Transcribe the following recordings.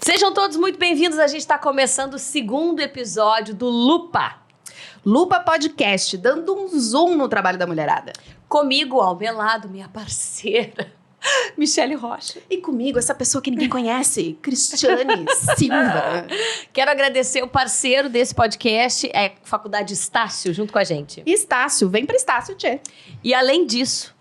Sejam todos muito bem-vindos. A gente está começando o segundo episódio do Lupa. Lupa Podcast, dando um zoom no trabalho da mulherada. Comigo, ao meu lado, minha parceira, Michele Rocha. E comigo, essa pessoa que ninguém conhece, Cristiane Silva. Quero agradecer o parceiro desse podcast, é a Faculdade Estácio, junto com a gente. Estácio, vem pra Estácio, tchê. E além disso,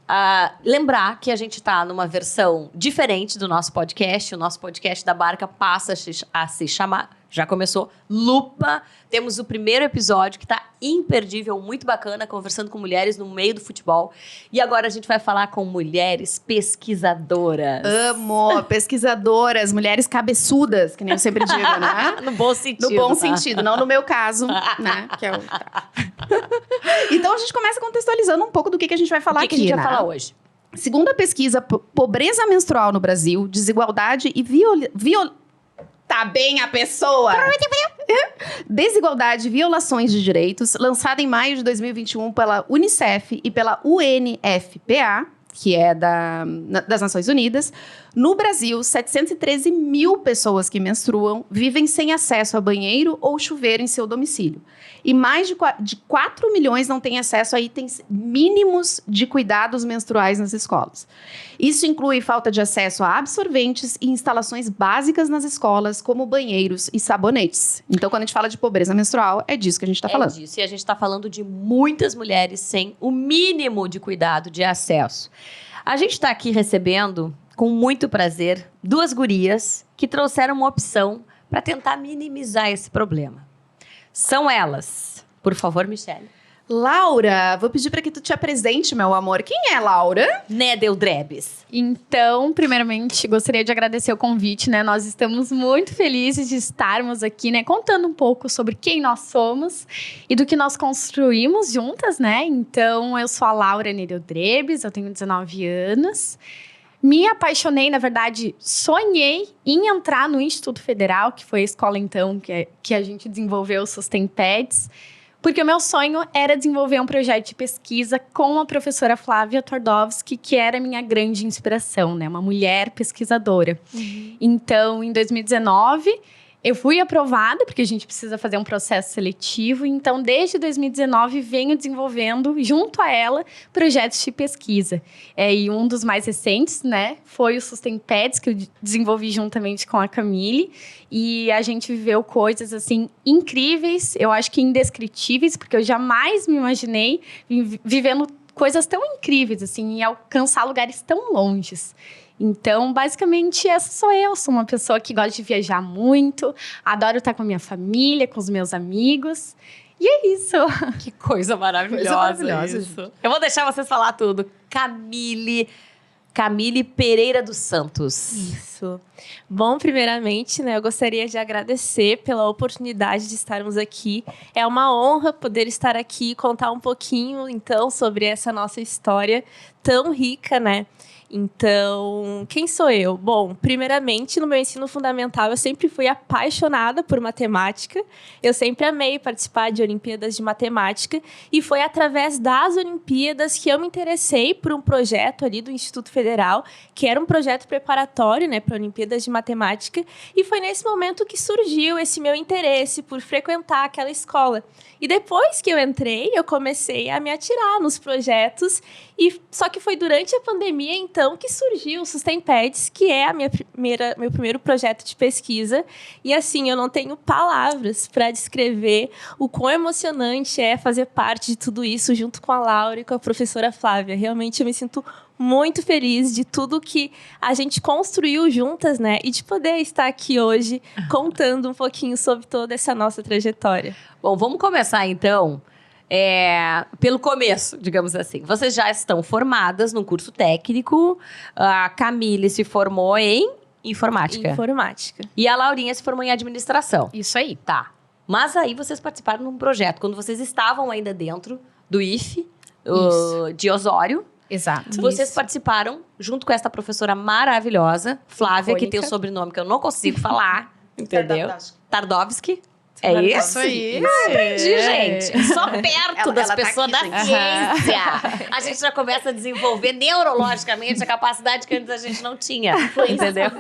lembrar que a gente está numa versão diferente do nosso podcast. O nosso podcast da Barca passa a se chamar, já começou, Lupa. Temos o primeiro episódio que está imperdível, muito bacana, conversando com mulheres no meio do futebol. E agora a gente vai falar com mulheres pesquisadoras. Amo, pesquisadoras, mulheres cabeçudas, que nem eu sempre digo, né? No bom sentido. No bom sentido, não no meu caso, né? Que é o... Então a gente começa contextualizando um pouco do que a gente vai falar aqui, O que a gente vai né? falar hoje? Segundo a pesquisa Pobreza Menstrual no Brasil, Desigualdade e Tá bem a pessoa! Desigualdade e Violações de Direitos, lançada em maio de 2021 pela Unicef e pela UNFPA, que é das Nações Unidas. No Brasil, 713 mil pessoas que menstruam vivem sem acesso a banheiro ou chuveiro em seu domicílio. E mais de 4 milhões não têm acesso a itens mínimos de cuidados menstruais nas escolas. Isso inclui falta de acesso a absorventes e instalações básicas nas escolas, como banheiros e sabonetes. Então, quando a gente fala de pobreza menstrual, é disso que a gente está falando. É disso, e a gente está falando de muitas mulheres sem o mínimo de cuidado, de acesso. A gente está aqui recebendo, com muito prazer, duas gurias que trouxeram uma opção para tentar minimizar esse problema. São elas. Por favor, Michele. Laura, vou pedir para que tu te apresente, meu amor. Quem é Laura? Nédel Drebes. Então, primeiramente, gostaria de agradecer o convite, né? Nós estamos muito felizes de estarmos aqui, né? Contando um pouco sobre quem nós somos e do que nós construímos juntas, né? Então, eu sou a Laura Nédel Drebes, eu tenho 19 anos. Me apaixonei, na verdade, sonhei em entrar no Instituto Federal, que foi a escola, então, que a gente desenvolveu o Sustempeds, porque o meu sonho era desenvolver um projeto de pesquisa com a professora Flávia Twardowski, que era a minha grande inspiração, né? Uma mulher pesquisadora. Uhum. Então, em 2019... eu fui aprovada, porque a gente precisa fazer um processo seletivo. Então, desde 2019, venho desenvolvendo, junto a ela, projetos de pesquisa. E um dos mais recentes, né, foi o Sustempeds, que eu desenvolvi juntamente com a Camille. E a gente viveu coisas, assim, incríveis, eu acho que indescritíveis, porque eu jamais me imaginei vivendo coisas tão incríveis, assim, e alcançar lugares tão longes. Então, basicamente, essa sou eu. Sou uma pessoa que gosta de viajar muito, adoro estar com a minha família, com os meus amigos. E é isso. Que coisa maravilhosa isso. Eu vou deixar vocês falar tudo. Camille Pereira dos Santos. Isso. Bom, primeiramente, né, eu gostaria de agradecer pela oportunidade de estarmos aqui. É uma honra poder estar aqui e contar um pouquinho, então, sobre essa nossa história tão rica, né? Então, quem sou eu? Bom, primeiramente, no meu ensino fundamental, eu sempre fui apaixonada por matemática. Eu sempre amei participar de Olimpíadas de Matemática. E foi através das Olimpíadas que eu me interessei por um projeto ali do Instituto Federal, que era um projeto preparatório, né, para Olimpíadas de Matemática. E foi nesse momento que surgiu esse meu interesse por frequentar aquela escola. E depois que eu entrei, eu comecei a me atirar nos projetos. Só que foi durante a pandemia, então, que surgiu o Sustempeds, que é meu primeiro projeto de pesquisa. E, assim, eu não tenho palavras para descrever o quão emocionante é fazer parte de tudo isso junto com a Laura e com a professora Flávia. Realmente, eu me sinto muito feliz de tudo que a gente construiu juntas, né? E de poder estar aqui hoje contando um pouquinho sobre toda essa nossa trajetória. Bom, vamos começar, então, pelo começo, digamos assim. Vocês já estão formadas no curso técnico. A Camille se formou em informática. Informática. E a Laurinha se formou em administração. Isso aí. Tá. Mas aí vocês participaram de um projeto, quando vocês estavam ainda dentro do IFE, de Osório. Exato. Vocês participaram, junto com essa professora maravilhosa, Flávia, Icônica, que tem um sobrenome que eu não consigo falar, entendeu? Tardowski. É isso? Aprendi, gente. Só perto das pessoas da ciência. A gente já começa a desenvolver neurologicamente a capacidade que antes a gente não tinha. Entendeu?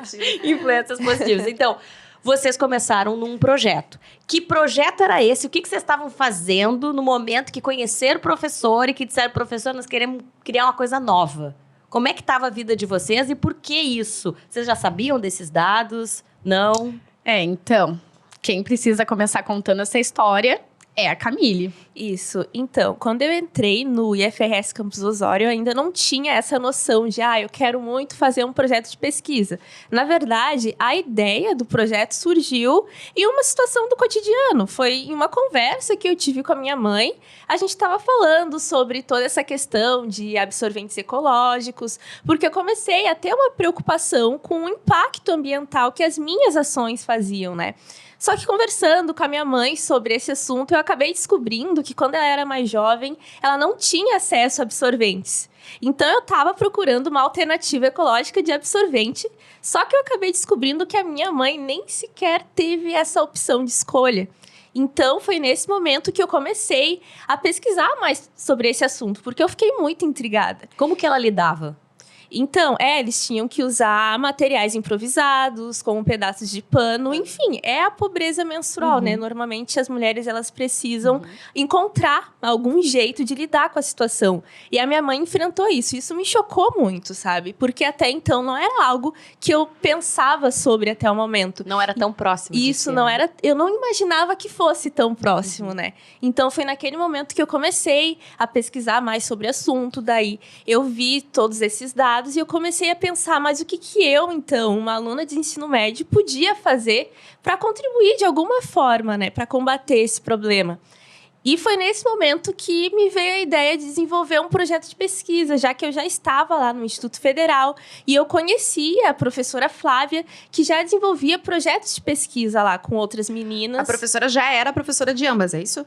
Influências positivas. Então, vocês começaram num projeto. Que projeto era esse? O que vocês estavam fazendo no momento que conheceram o professor e que disseram, professor, nós queremos criar uma coisa nova? Como é que estava a vida de vocês e por que isso? Vocês já sabiam desses dados? Não? Então, quem precisa começar contando essa história é a Camille. Isso. Então, quando eu entrei no IFRS Campus Osório, eu ainda não tinha essa noção de, eu quero muito fazer um projeto de pesquisa. Na verdade, a ideia do projeto surgiu em uma situação do cotidiano. Foi em uma conversa que eu tive com a minha mãe. A gente estava falando sobre toda essa questão de absorventes ecológicos, porque eu comecei a ter uma preocupação com o impacto ambiental que as minhas ações faziam, né? Só que conversando com a minha mãe sobre esse assunto, eu acabei descobrindo que quando ela era mais jovem, ela não tinha acesso a absorventes. Então, eu estava procurando uma alternativa ecológica de absorvente, só que eu acabei descobrindo que a minha mãe nem sequer teve essa opção de escolha. Então, foi nesse momento que eu comecei a pesquisar mais sobre esse assunto, porque eu fiquei muito intrigada. Como que ela lidava? Então, eles tinham que usar materiais improvisados, como pedaços de pano, enfim, é a pobreza menstrual, né? Normalmente as mulheres, elas precisam encontrar algum jeito de lidar com a situação. E a minha mãe enfrentou isso. Isso me chocou muito, sabe? Porque até então não era algo que eu pensava sobre até o momento. Não era tão próximo. Isso não era... Eu não imaginava que fosse tão próximo, né? Então, foi naquele momento que eu comecei a pesquisar mais sobre o assunto. Daí, eu vi todos esses dados e eu comecei a pensar, mas o que eu, então, uma aluna de ensino médio, podia fazer para contribuir de alguma forma, né? Para combater esse problema. E foi nesse momento que me veio a ideia de desenvolver um projeto de pesquisa, já que eu já estava lá no Instituto Federal e eu conhecia a professora Flávia, que já desenvolvia projetos de pesquisa lá com outras meninas. A professora já era professora de ambas, é isso?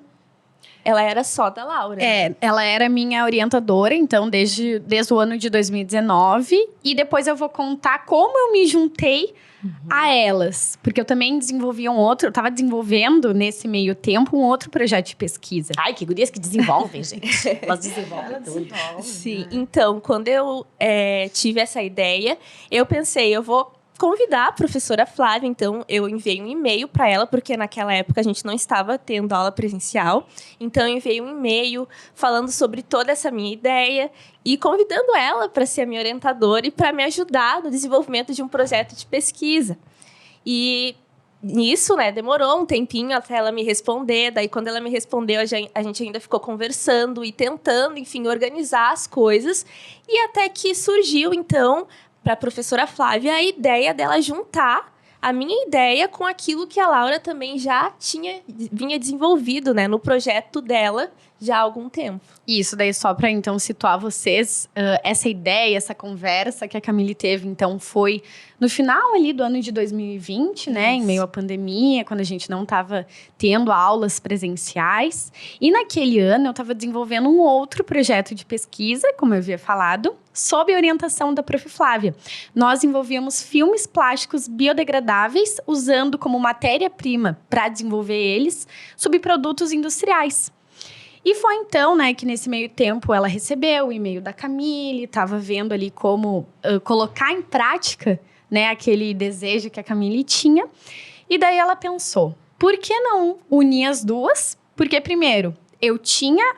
Ela era só da Laura. Ela era minha orientadora, então, desde o ano de 2019. E depois eu vou contar como eu me juntei a elas. Porque eu também desenvolvi eu estava desenvolvendo, nesse meio tempo, um outro projeto de pesquisa. Ai, que gurias que desenvolvem, gente. Elas desenvolvem tudo. Sim, então, quando eu tive essa ideia, eu pensei, eu vou convidar a professora Flávia, então eu enviei um e-mail para ela, porque naquela época a gente não estava tendo aula presencial, então eu enviei um e-mail falando sobre toda essa minha ideia e convidando ela para ser a minha orientadora e para me ajudar no desenvolvimento de um projeto de pesquisa. E nisso, né, demorou um tempinho até ela me responder, daí quando ela me respondeu, a gente ainda ficou conversando e tentando, enfim, organizar as coisas, e até que surgiu, então, para a professora Flávia a ideia dela juntar a minha ideia com aquilo que a Laura também já vinha desenvolvido, né, no projeto dela já há algum tempo. Isso, daí só para então situar vocês, essa ideia, essa conversa que a Camille teve, então, foi no final ali do ano de 2020, né, em meio à pandemia, quando a gente não estava tendo aulas presenciais. E naquele ano eu estava desenvolvendo um outro projeto de pesquisa, como eu havia falado, sob a orientação da Prof. Flávia. Nós desenvolvíamos filmes plásticos biodegradáveis, usando como matéria-prima para desenvolver eles, subprodutos industriais. E foi então, né, que nesse meio tempo ela recebeu o e-mail da Camille, estava vendo ali como colocar em prática, né, aquele desejo que a Camille tinha. E daí ela pensou, por que não unir as duas? Porque, primeiro, eu tinha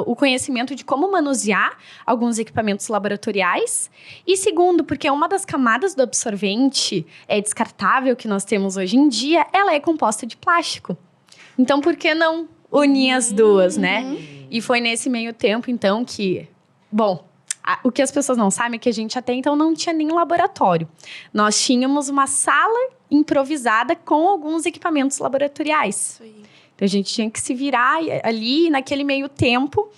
o conhecimento de como manusear alguns equipamentos laboratoriais. E segundo, porque uma das camadas do absorvente descartável que nós temos hoje em dia, ela é composta de plástico. Então, por que não unir as duas, né? E foi nesse meio tempo, então, que... Bom, o que as pessoas não sabem é que a gente até então não tinha nem laboratório. Nós tínhamos uma sala improvisada com alguns equipamentos laboratoriais. Isso aí. Então, a gente tinha que se virar ali, naquele meio tempo.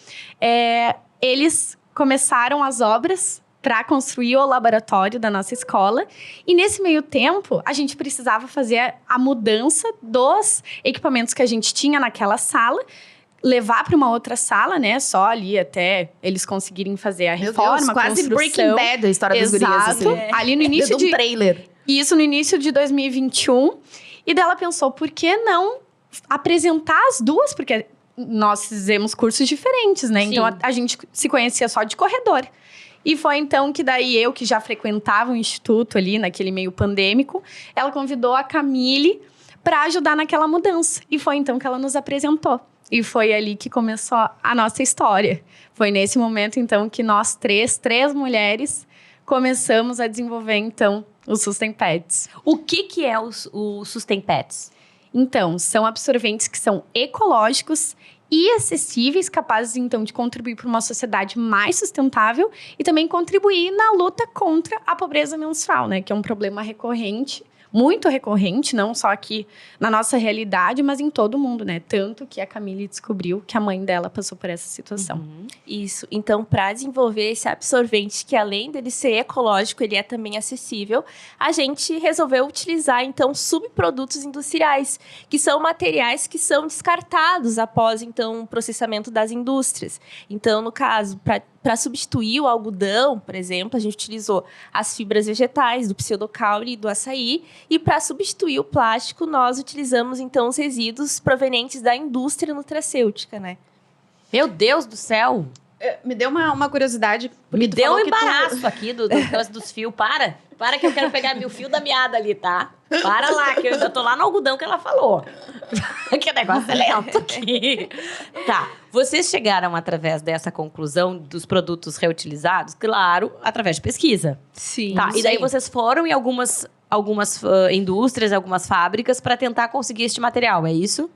Eles começaram as obras para construir o laboratório da nossa escola. E nesse meio tempo, a gente precisava fazer a mudança dos equipamentos que a gente tinha naquela sala, levar para uma outra sala, né? Só ali até eles conseguirem fazer a reforma, Deus, quase construção. Breaking Bad a história das gurias. Exato. Assim. Ali no início de um trailer. Isso, no início de 2021. E daí ela pensou, por que não apresentar as duas? Porque nós fizemos cursos diferentes, né? Sim. Então, a gente se conhecia só de corredor. E foi então que daí eu, que já frequentava o instituto ali, naquele meio pandêmico, ela convidou a Camille para ajudar naquela mudança. E foi então que ela nos apresentou. E foi ali que começou a nossa história. Foi nesse momento, então, que nós três mulheres, começamos a desenvolver, então, o Sustain Pets. O que é o Sustain Pets? Então, são absorventes que são ecológicos e acessíveis, capazes, então, de contribuir para uma sociedade mais sustentável e também contribuir na luta contra a pobreza menstrual, né? Que é um problema recorrente, muito recorrente, não só aqui na nossa realidade, mas em todo o mundo, né? Tanto que a Camille descobriu que a mãe dela passou por essa situação. Isso. Então, para desenvolver esse absorvente, que além dele ser ecológico, ele é também acessível, a gente resolveu utilizar, então, subprodutos industriais, que são materiais que são descartados após, então, o processamento das indústrias. Então, no caso, para substituir o algodão, por exemplo, a gente utilizou as fibras vegetais do pseudocaule e do açaí. E para substituir o plástico, nós utilizamos, então, os resíduos provenientes da indústria nutracêutica, né? Meu Deus do céu! Me deu uma curiosidade. Me tu deu um falou que tu- embaraço aqui dos fios. Para que eu quero pegar o fio da meada ali, tá? Para lá, que eu ainda tô lá no algodão que ela falou. Que negócio é lento aqui. Tá, vocês chegaram através dessa conclusão dos produtos reutilizados? Claro, através de pesquisa. Sim. Tá, e daí Sim. vocês foram em algumas indústrias, algumas fábricas para tentar conseguir este material, é isso?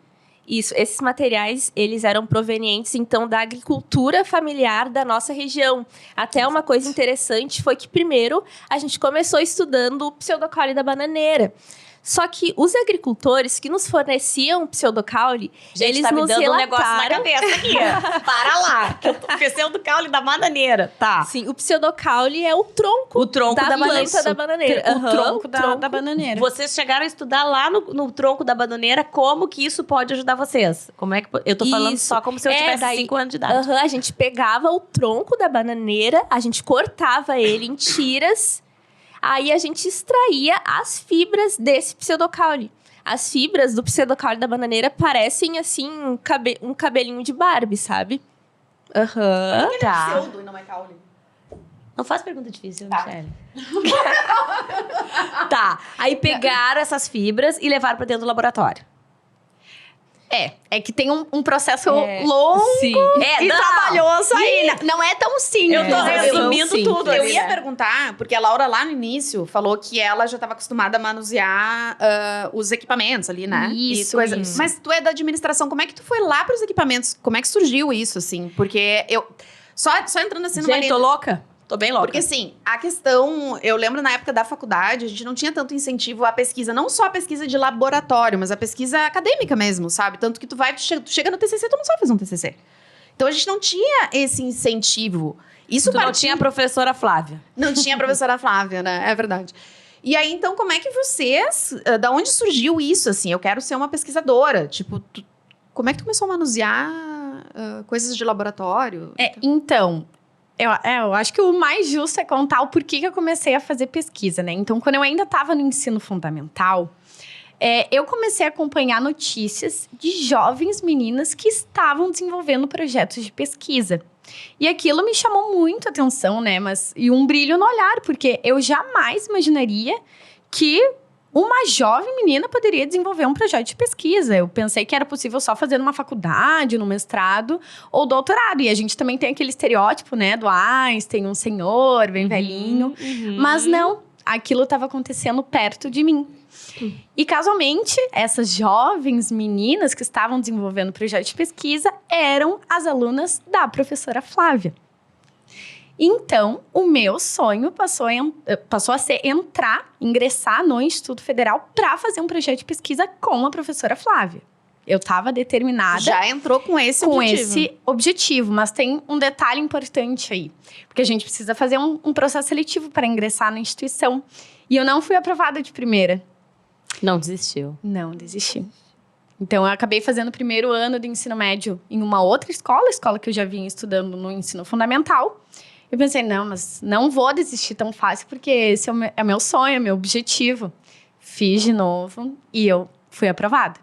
Isso, esses materiais, eles eram provenientes, então, da agricultura familiar da nossa região. Até uma coisa interessante foi que, primeiro, a gente começou estudando o pseudocaule da bananeira. Só que os agricultores que nos forneciam pseudocaule, Gente, eles tá me nos dando um negócio na relataram... cabeça aqui. Para lá, que eu tô pseudocaule da bananeira. Tá. Sim, o pseudocaule é o tronco, O tronco da bananeira. planta da bananeira. O Aham, tronco da bananeira. Vocês chegaram a estudar lá no tronco da bananeira como que isso pode ajudar vocês? Como é que... Eu tô falando Isso. só como se eu É, tivesse daí- 5 anos de idade. Aham, a gente pegava o tronco da bananeira, a gente cortava ele em tiras, aí a gente extraía as fibras desse pseudocaule. As fibras do pseudocaule da bananeira parecem, assim, um cabelinho de Barbie, sabe? Aham. Tá. Pseudo e não é caule. Não faz pergunta difícil, Michelle. Tá. Aí pegaram essas fibras e levaram pra dentro do laboratório. É que tem um processo É, longo sim. e não. trabalhoso aí. Não é tão simples. Eu tô resumindo Sim. tudo Eu ali, ia né? perguntar, porque a Laura lá no início falou que ela já estava acostumada a manusear os equipamentos ali, né? Isso, E coisa. isso. Mas tu é da administração, como é que tu foi lá para os equipamentos? Como é que surgiu isso, assim? Porque eu... Só entrando assim numa Gente, tô louca? Tô bem louca. Porque assim, a questão, eu lembro na época da faculdade, a gente não tinha tanto incentivo à pesquisa, não só a pesquisa de laboratório, mas a pesquisa acadêmica mesmo, sabe? Tanto que tu chega no TCC, tu não sabe fazer um TCC. Então a gente não tinha esse incentivo. Isso Tu não partia- tinha a professora Flávia. Não tinha a professora Flávia, né? É verdade. E aí, então, como é que vocês... Da onde surgiu isso, assim? Eu quero ser uma pesquisadora. Tipo, como é que tu começou a manusear coisas de laboratório? Então, eu acho que o mais justo é contar o porquê que eu comecei a fazer pesquisa, né? Então, quando eu ainda estava no ensino fundamental, eu comecei a acompanhar notícias de jovens meninas que estavam desenvolvendo projetos de pesquisa. E aquilo me chamou muito a atenção, né? E um brilho no olhar, porque eu jamais imaginaria que uma jovem menina poderia desenvolver um projeto de pesquisa. Eu pensei que era possível só fazer numa faculdade, no mestrado ou doutorado. E a gente também tem aquele estereótipo, né, do Einstein, um senhor bem velhinho. Mas não, aquilo estava acontecendo perto de mim. E casualmente, essas jovens meninas que estavam desenvolvendo o projeto de pesquisa eram as alunas da professora Flávia. Então, o meu sonho passou a ser ingressar no Instituto Federal para fazer um projeto de pesquisa com a professora Flávia. Eu estava determinada Já entrou com esse com objetivo. esse objetivo, mas tem um detalhe importante aí, porque a gente precisa fazer um processo seletivo para ingressar na instituição. E eu não fui aprovada de primeira. Não desistiu. Não, desisti. Então, eu acabei fazendo o primeiro ano do ensino médio em uma outra escola que eu já vinha estudando no ensino fundamental. Eu pensei, não, mas não vou desistir tão fácil, porque esse é meu sonho, é meu objetivo. Fiz de novo e eu fui aprovada.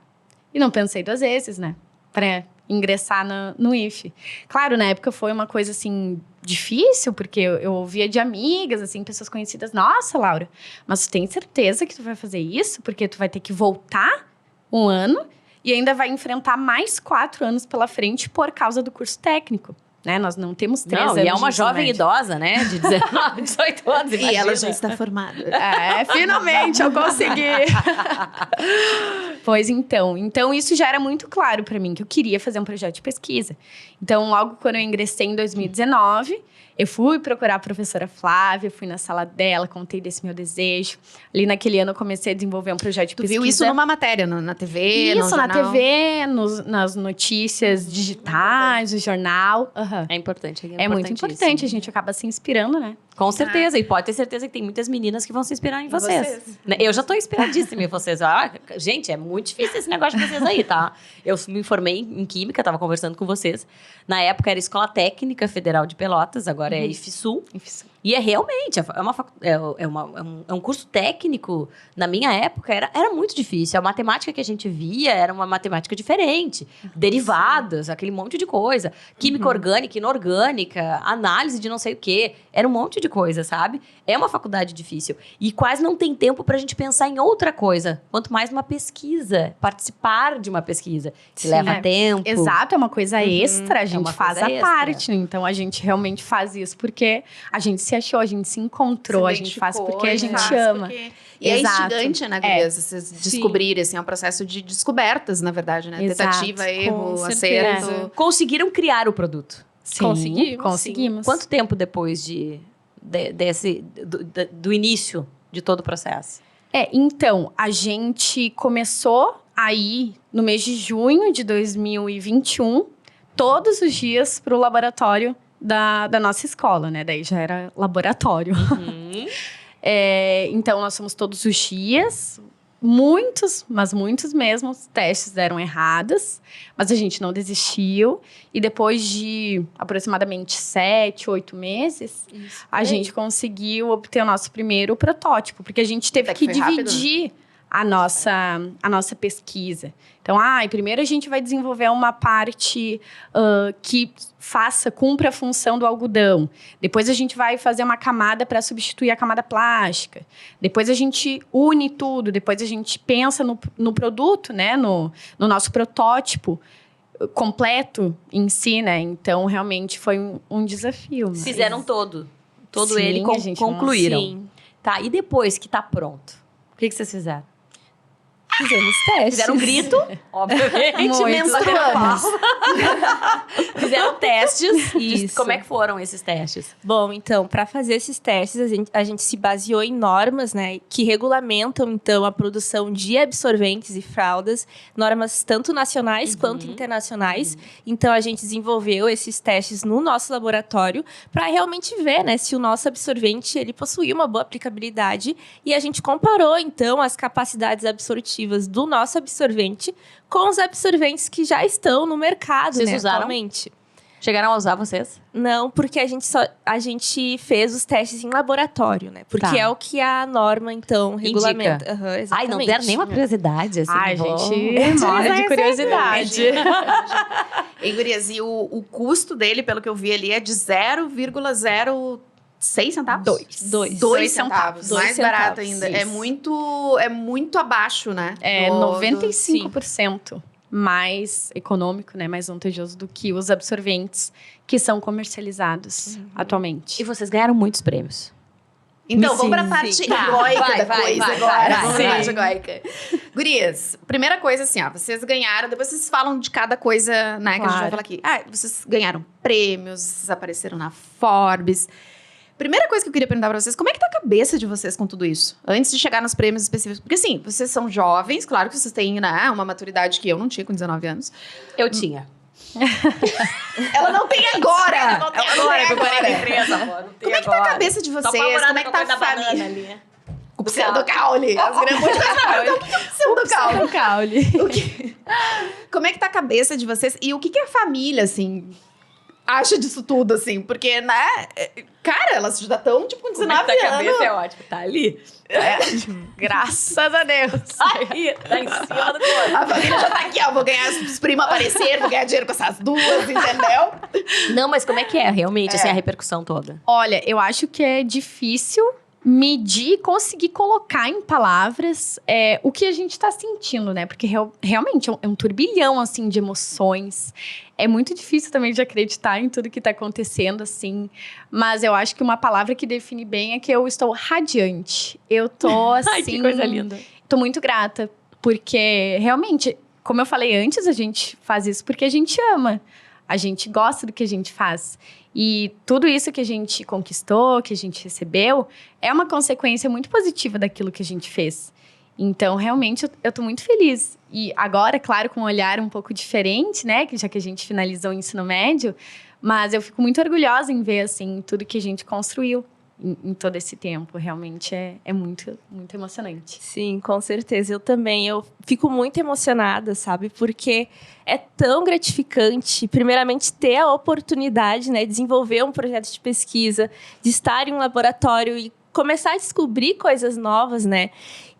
E não pensei 2 vezes, né? Para ingressar no IFE. Claro, na época foi uma coisa, assim, difícil, porque eu ouvia de amigas, assim, pessoas conhecidas. Nossa, Laura, mas tu tem certeza que tu vai fazer isso? Porque tu vai ter que voltar um ano e ainda vai enfrentar mais 4 anos pela frente por causa do curso técnico. Né? Nós não temos 3 anos. E é uma de ensino jovem médio. idosa, né? De 19, 18 anos. E ela imagina. já está formada. Finalmente eu consegui. Pois então. Então, isso já era muito claro para mim, que eu queria fazer um projeto de pesquisa. Então, logo quando eu ingressei em 2019, eu fui procurar a professora Flávia, fui na sala dela, contei desse meu desejo. Ali naquele ano eu comecei a desenvolver um projeto de Tu pesquisa. viu isso numa matéria, na TV, no Isso, na jornal? TV, nas notícias digitais, no jornal. É importante. É muito importante, a gente acaba se inspirando, né? Com certeza, e pode ter certeza que tem muitas meninas que vão se inspirar em vocês. Né? Eu já tô inspiradíssima em vocês. Gente, é muito difícil esse negócio de vocês aí, tá? Eu me formei em Química, tava conversando com vocês. Na época era Escola Técnica Federal de Pelotas, agora é IFSU. E é realmente, é um curso técnico. Na minha época, era muito difícil. A matemática que a gente via era uma matemática diferente. Derivadas, aquele monte de coisa. Química orgânica, inorgânica, análise de não sei o quê. Era um monte de coisa, sabe? É uma faculdade difícil. E quase não tem tempo pra gente pensar em outra coisa. Quanto mais uma pesquisa. Participar de uma pesquisa. Que leva tempo. Exato, é uma coisa extra. A gente uma faz coisa a extra. parte. Então, a gente realmente faz isso porque a gente se achou, a gente se encontrou. A gente faz porque a gente ama. E é Exato. instigante, né, gurias? Vocês descobrirem, assim, é um processo de descobertas, na verdade, né? Exato. Tentativa, erro, Com acerto. certeza. Conseguiram criar o produto. Sim, conseguimos. Quanto tempo depois do início de todo o processo? Então, a gente começou aí no mês de junho de 2021, todos os dias para o laboratório da nossa escola, né? Daí já era laboratório. Então, nós fomos todos os dias. Muitos, mas muitos mesmo, os testes deram errados, mas a gente não desistiu. E depois de aproximadamente 7, 8 meses, a gente conseguiu obter o nosso primeiro protótipo, porque a gente teve Até que que foi rápido, dividir a nossa pesquisa. Então, primeiro a gente vai desenvolver uma parte que cumpra a função do algodão. Depois a gente vai fazer uma camada para substituir a camada plástica. Depois a gente une tudo. Depois a gente pensa no produto, né? No nosso protótipo completo em si, né? Então, realmente foi um desafio. Mas... Fizeram todo Sim, ele a gente concluíram. Sim. Tá, e depois que tá pronto? O que vocês fizeram? Fizemos testes. Fizeram um grito, obviamente. Muito. Menstruamos. Fizeram testes. Isso. Como é que foram esses testes? Bom, então, para fazer esses testes, a gente se baseou em normas, né, que regulamentam, então, a produção de absorventes e fraldas, normas tanto nacionais quanto internacionais. Então, a gente desenvolveu esses testes no nosso laboratório para realmente ver, né, se o nosso absorvente ele possuía uma boa aplicabilidade. E a gente comparou, então, as capacidades absortivas do nosso absorvente com os absorventes que já estão no mercado, Vocês né, usaram? Atualmente. Chegaram a usar vocês? Não, porque a gente fez os testes em laboratório, né? Porque Tá. é o que a norma, então, regulamenta. Aham, Ai, exatamente. não deram nenhuma curiosidade. Assim, Ai, vou- gente, morre de curiosidade. E, gurias, e o custo dele, pelo que eu vi ali, é de 0,06 centavos? Dois. 2 centavos. Dois Mais centavos, barato ainda. É muito abaixo, né? É do- 95% mais econômico, né? Mais vantajoso do que os absorventes que são comercializados atualmente. E vocês ganharam muitos prêmios. Então, Sim, vamos pra sim. parte Tá, egóica vai, da vai, coisa vai, agora. vai, Vamos pra vai. parte egóica. Gurias, primeira coisa assim, ó. Vocês ganharam, depois vocês falam de cada coisa, né, que a gente vai Claro. falar aqui. Vocês ganharam prêmios, vocês apareceram na Forbes. Primeira coisa que eu queria perguntar pra vocês, como é que tá a cabeça de vocês com tudo isso? Antes de chegar nos prêmios específicos. Porque assim, vocês são jovens, claro que vocês têm, né, uma maturidade que eu não tinha com 19 anos. Eu tinha. Ela não tem agora! Ela não tem agora! Como é que tá a cabeça de vocês? Como é que tá a família? O pseudo-caule. As grandes o que é o pseudo-caule? Caule. Como é que tá a cabeça de vocês? E o que é a família, assim, acha disso tudo, assim? Porque, né? Cara, elas já estão, tipo, com 19 anos. Cabeça é ótimo, tá ali. Graças a Deus. Aí, tá em cima do corpo. A família já tá aqui, ó. Vou ganhar os primos aparecer, vou ganhar dinheiro com essas duas, entendeu? Não, mas como é que é realmente, assim, a repercussão toda? Olha, eu acho que é difícil medir, conseguir colocar em palavras o que a gente tá sentindo, né? Porque realmente é um turbilhão, assim, de emoções. É muito difícil também de acreditar em tudo que tá acontecendo, assim. Mas eu acho que uma palavra que define bem é que eu estou radiante. Eu tô, assim... Ai, que coisa linda. Tô muito grata, porque realmente, como eu falei antes, a gente faz isso porque a gente ama. A gente gosta do que a gente faz. E tudo isso que a gente conquistou, que a gente recebeu, é uma consequência muito positiva daquilo que a gente fez. Então, realmente, eu tô muito feliz. E agora, claro, com um olhar um pouco diferente, né? Já que a gente finalizou o ensino médio. Mas eu fico muito orgulhosa em ver, assim, tudo que a gente construiu em todo esse tempo. Realmente é muito, muito emocionante. Sim, com certeza. Eu também. Eu fico muito emocionada, sabe? Porque é tão gratificante, primeiramente, ter a oportunidade, né, de desenvolver um projeto de pesquisa, de estar em um laboratório e começar a descobrir coisas novas, né?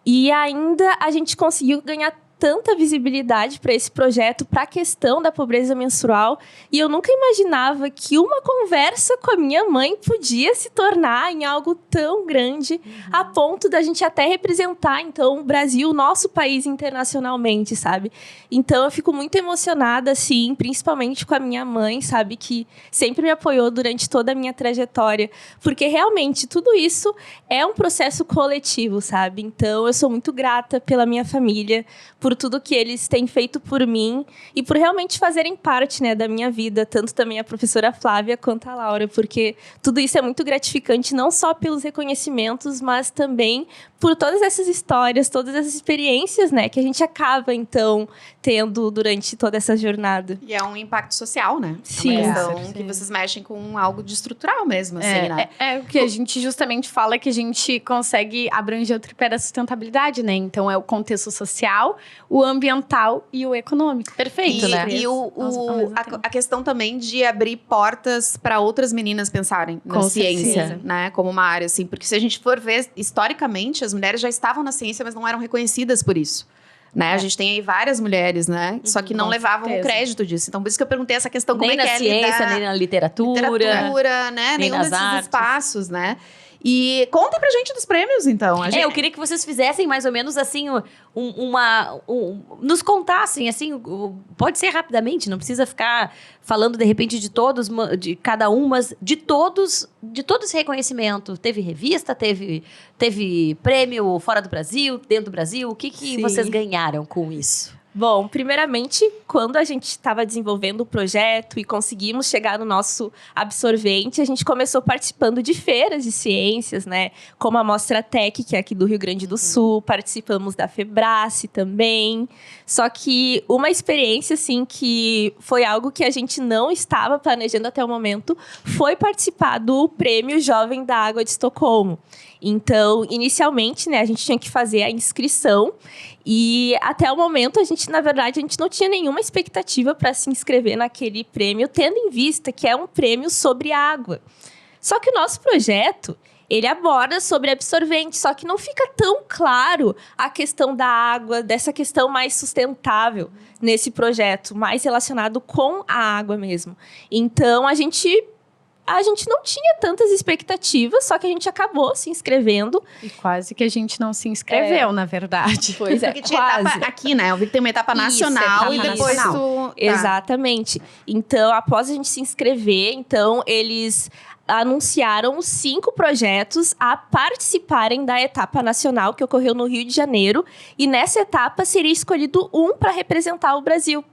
E ainda a gente conseguiu ganhar tanta visibilidade para esse projeto, para a questão da pobreza menstrual. E eu nunca imaginava que uma conversa com a minha mãe podia se tornar em algo tão grande, a ponto da gente até representar, então, o Brasil, o nosso país internacionalmente, sabe? Então, eu fico muito emocionada, assim, principalmente com a minha mãe, sabe? Que sempre me apoiou durante toda a minha trajetória. Porque, realmente, tudo isso é um processo coletivo, sabe? Então, eu sou muito grata pela minha família, por tudo que eles têm feito por mim e por realmente fazerem parte, né, da minha vida, tanto também a professora Flávia quanto a Laura, porque tudo isso é muito gratificante, não só pelos reconhecimentos, mas também por todas essas histórias, todas essas experiências, né, que a gente acaba, então, tendo durante toda essa jornada. E é um impacto social, né? Sim. É uma questão que vocês mexem com algo de estrutural mesmo, assim, né? É o que a gente justamente fala, que a gente consegue abranger o tripé da sustentabilidade, né? Então, é o contexto social, o ambiental e o econômico. Perfeito, né? E Ao mesmo tempo. a questão também de abrir portas para outras meninas pensarem na Com ciência, certeza. né? Como uma área, assim. Porque se a gente for ver, historicamente, as mulheres já estavam na ciência, mas não eram reconhecidas por isso. Né? A gente tem aí várias mulheres, né? Só que não com levavam certeza. o crédito disso. Então, por isso que eu perguntei essa questão, como Nem é que na é ciência, lidar... nem na literatura. né? nem Nenhum nas desses artes. espaços, né? E contem pra gente dos prêmios, então. Eu queria que vocês fizessem mais ou menos assim, nos contassem, assim, pode ser rapidamente, não precisa ficar falando de repente de todos, de cada um, mas de todo esse reconhecimento. Teve revista, teve prêmio fora do Brasil, dentro do Brasil. O que Sim. vocês ganharam com isso? Bom, primeiramente, quando a gente estava desenvolvendo o projeto e conseguimos chegar no nosso absorvente, a gente começou participando de feiras de ciências, né? Como a Mostra Tech, que é aqui do Rio Grande do Sul, participamos da Febrace também. Só que uma experiência, assim, que foi algo que a gente não estava planejando até o momento, foi participar do Prêmio Jovem da Água de Estocolmo. Então, inicialmente, né, a gente tinha que fazer a inscrição e até o momento, na verdade, a gente não tinha nenhuma expectativa para se inscrever naquele prêmio, tendo em vista que é um prêmio sobre água. Só que o nosso projeto, ele aborda sobre absorvente, só que não fica tão claro a questão da água, dessa questão mais sustentável nesse projeto, mais relacionado com a água mesmo. Então, a gente não tinha tantas expectativas, só que a gente acabou se inscrevendo. E quase que a gente não se inscreveu, na verdade. Pois Porque tinha etapa aqui, né? Eu vi que tem uma etapa nacional etapa e depois nacional. tu... Exatamente. Então, após a gente se inscrever, então, eles anunciaram os 5 projetos a participarem da etapa nacional, que ocorreu no Rio de Janeiro. E nessa etapa seria escolhido um para representar o Brasil.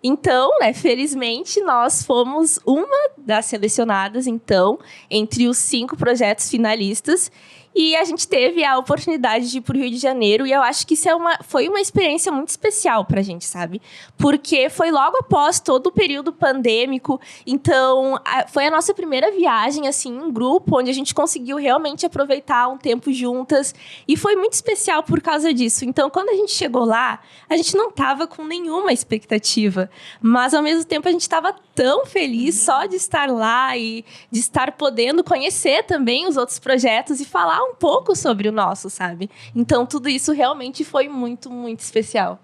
Então, né, felizmente, nós fomos uma das selecionadas, então, entre os 5 projetos finalistas. E a gente teve a oportunidade de ir pro Rio de Janeiro. E eu acho que isso foi uma experiência muito especial pra gente, sabe? Porque foi logo após todo o período pandêmico. Então, foi a nossa primeira viagem, assim, em grupo, onde a gente conseguiu realmente aproveitar um tempo juntas. E foi muito especial por causa disso. Então, quando a gente chegou lá, a gente não tava com nenhuma expectativa. Mas, ao mesmo tempo, a gente tava tão feliz só de estar lá e de estar podendo conhecer também os outros projetos e falar um pouco sobre o nosso, sabe? Então, tudo isso realmente foi muito, muito especial.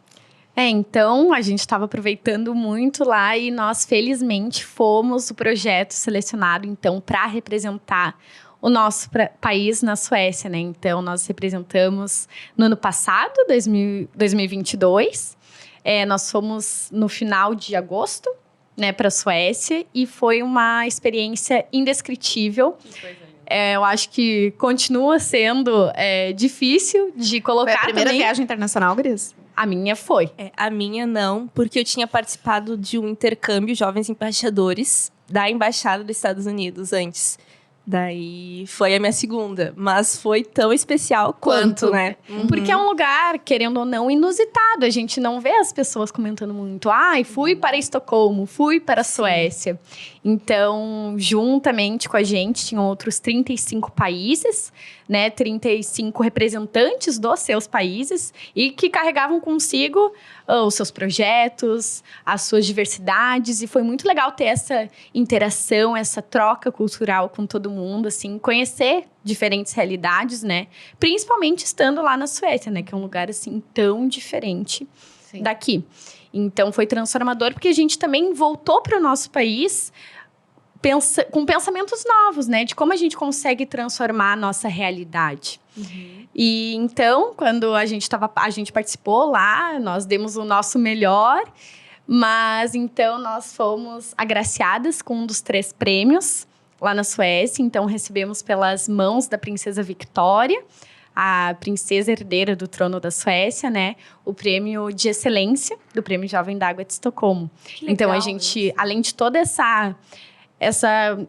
Então, a gente estava aproveitando muito lá e nós, felizmente, fomos o projeto selecionado, então, para representar o nosso país na Suécia, né? Então, nós representamos no ano passado, 2022. Nós fomos no final de agosto, né, para a Suécia, e foi uma experiência indescritível. Eu acho que continua sendo difícil de colocar. Foi a primeira também. viagem internacional, Gris? A minha foi. A minha não, porque eu tinha participado de um intercâmbio Jovens Embaixadores da Embaixada dos Estados Unidos antes. Daí foi a minha segunda, mas foi tão especial quanto, né? Porque é um lugar, querendo ou não, inusitado. A gente não vê as pessoas comentando muito. Fui para Estocolmo, fui para a Suécia. Então, juntamente com a gente, tinham outros 35 países, né? 35 representantes dos seus países e que carregavam consigo os seus projetos, as suas diversidades. E foi muito legal ter essa interação, essa troca cultural com todo mundo, assim, conhecer diferentes realidades, né? Principalmente estando lá na Suécia, né? Que é um lugar, assim, tão diferente daqui. Então, foi transformador, porque a gente também voltou para o nosso país com pensamentos novos, né? De como a gente consegue transformar a nossa realidade. E então, quando a gente participou lá, nós demos o nosso melhor, mas então nós fomos agraciadas com um dos 3 prêmios lá na Suécia. Então, recebemos pelas mãos da princesa Victoria, a princesa herdeira do trono da Suécia, né? O prêmio de excelência do Prêmio Jovem d'Água de Estocolmo. Então, a gente, além de toda essa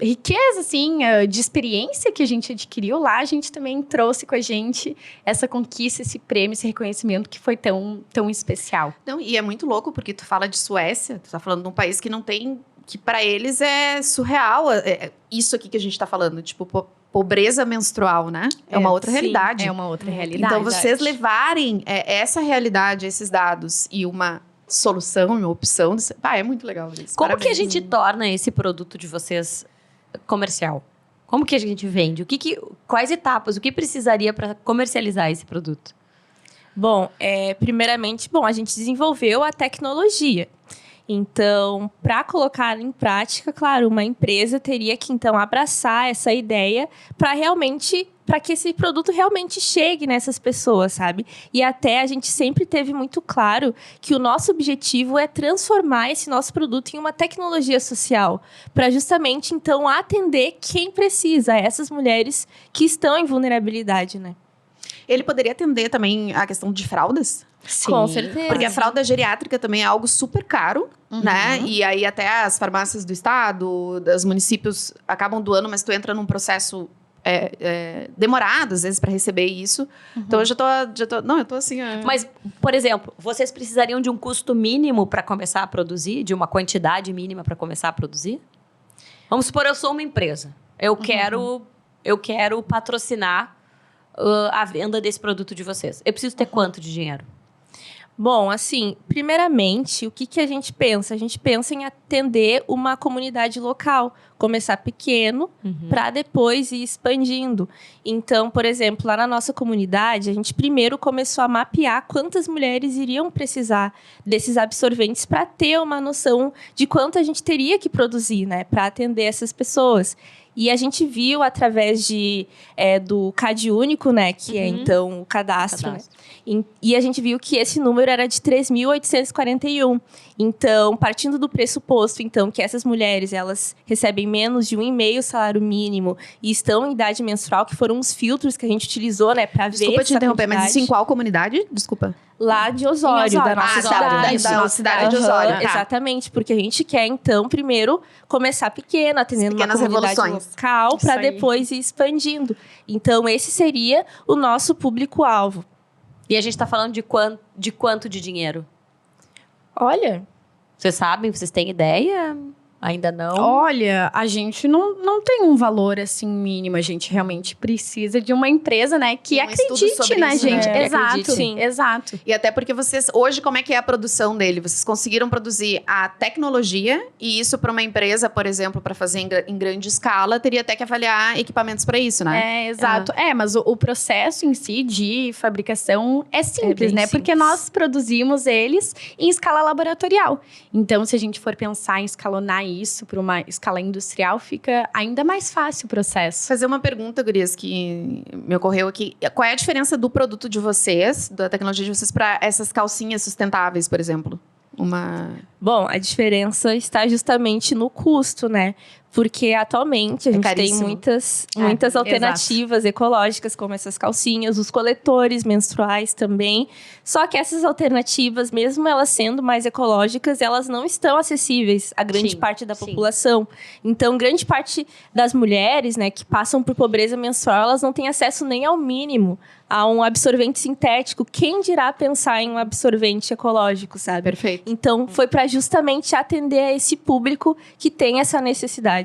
riqueza, assim, de experiência que a gente adquiriu lá, a gente também trouxe com a gente essa conquista, esse prêmio, esse reconhecimento que foi tão, tão especial. Não, e é muito louco, porque tu fala de Suécia, tu tá falando de um país que não tem... que para eles é surreal, isso aqui que a gente tá falando, tipo, pobreza menstrual, né? É uma outra realidade. É uma outra realidade. Então, vocês levarem essa realidade, esses dados e uma solução, uma opção, é muito legal isso. Como que a gente torna esse produto de vocês comercial? Como que a gente vende? Quais etapas? O que precisaria para comercializar esse produto? Bom, primeiramente, a gente desenvolveu a tecnologia. Então, para colocar em prática, claro, uma empresa teria que, então, abraçar essa ideia para que esse produto realmente chegue nessas pessoas, sabe? E até a gente sempre teve muito claro que o nosso objetivo é transformar esse nosso produto em uma tecnologia social, para justamente, então, atender quem precisa, essas mulheres que estão em vulnerabilidade, né? Ele poderia atender também a questão de fraldas? Sim, com certeza. Porque a fralda geriátrica também é algo super caro, né? E aí até as farmácias do estado, dos municípios acabam doando, mas tu entra num processo demorado, às vezes, para receber isso. Então, eu já tô... Não, eu tô assim... Mas, por exemplo, vocês precisariam de um custo mínimo para começar a produzir? De uma quantidade mínima para começar a produzir? Vamos supor, eu sou uma empresa. Eu quero patrocinar a venda desse produto de vocês. Eu preciso ter quanto de dinheiro? Bom, assim, primeiramente, o que a gente pensa? A gente pensa em atender uma comunidade local. Começar pequeno, para depois ir expandindo. Então, por exemplo, lá na nossa comunidade, a gente primeiro começou a mapear quantas mulheres iriam precisar desses absorventes para ter uma noção de quanto a gente teria que produzir, né, para atender essas pessoas. E a gente viu através do CAD único, né, que é então o cadastro. Né? E a gente viu que esse número era de 3.841. Então, partindo do pressuposto, então, que essas mulheres, elas recebem menos de 1,5 salário mínimo e estão em idade menstrual, que foram os filtros que a gente utilizou, né, para ver Desculpa te interromper, quantidade. mas isso em qual comunidade? Desculpa. lá de Osório, da nossa cidade. da cidade de Osório. Aham, exatamente, porque a gente quer, então, primeiro começar pequeno, atendendo uma comunidade local, para depois ir expandindo. Então, esse seria o nosso público-alvo. E a gente tá falando de quanto de dinheiro? Olha, Vocês sabem? Vocês têm ideia? Ainda não? Olha, a gente não tem um valor assim mínimo. A gente realmente precisa de uma empresa, né, que Um estudo acredite, sobre né, isso, né? gente? Que Exato, acredite. sim. Exato. E até porque vocês, hoje, como é que é a produção dele? Vocês conseguiram produzir a tecnologia e isso para uma empresa, por exemplo, para fazer em grande escala, teria até que avaliar equipamentos para isso, né? Exato. Mas o processo em si de fabricação é simples, bem né? Porque simples. nós produzimos eles em escala laboratorial. Então, se a gente for pensar em escalonar isso para uma escala industrial, fica ainda mais fácil o processo. Fazer uma pergunta, gurias, que me ocorreu aqui. Qual é a diferença do produto de vocês, da tecnologia de vocês, para essas calcinhas sustentáveis, por exemplo? bom, a diferença está justamente no custo, né? Porque atualmente a gente tem caríssimo. muitas alternativas ecológicas, como essas calcinhas, os coletores menstruais também. Só que essas alternativas, mesmo elas sendo mais ecológicas, elas não estão acessíveis à grande Sim, parte da sim. população. Então, grande parte das mulheres, né, que passam por pobreza menstrual, elas não têm acesso nem ao mínimo a um absorvente sintético. Quem dirá pensar em um absorvente ecológico, sabe? Perfeito. Então, foi para justamente atender a esse público que tem essa necessidade.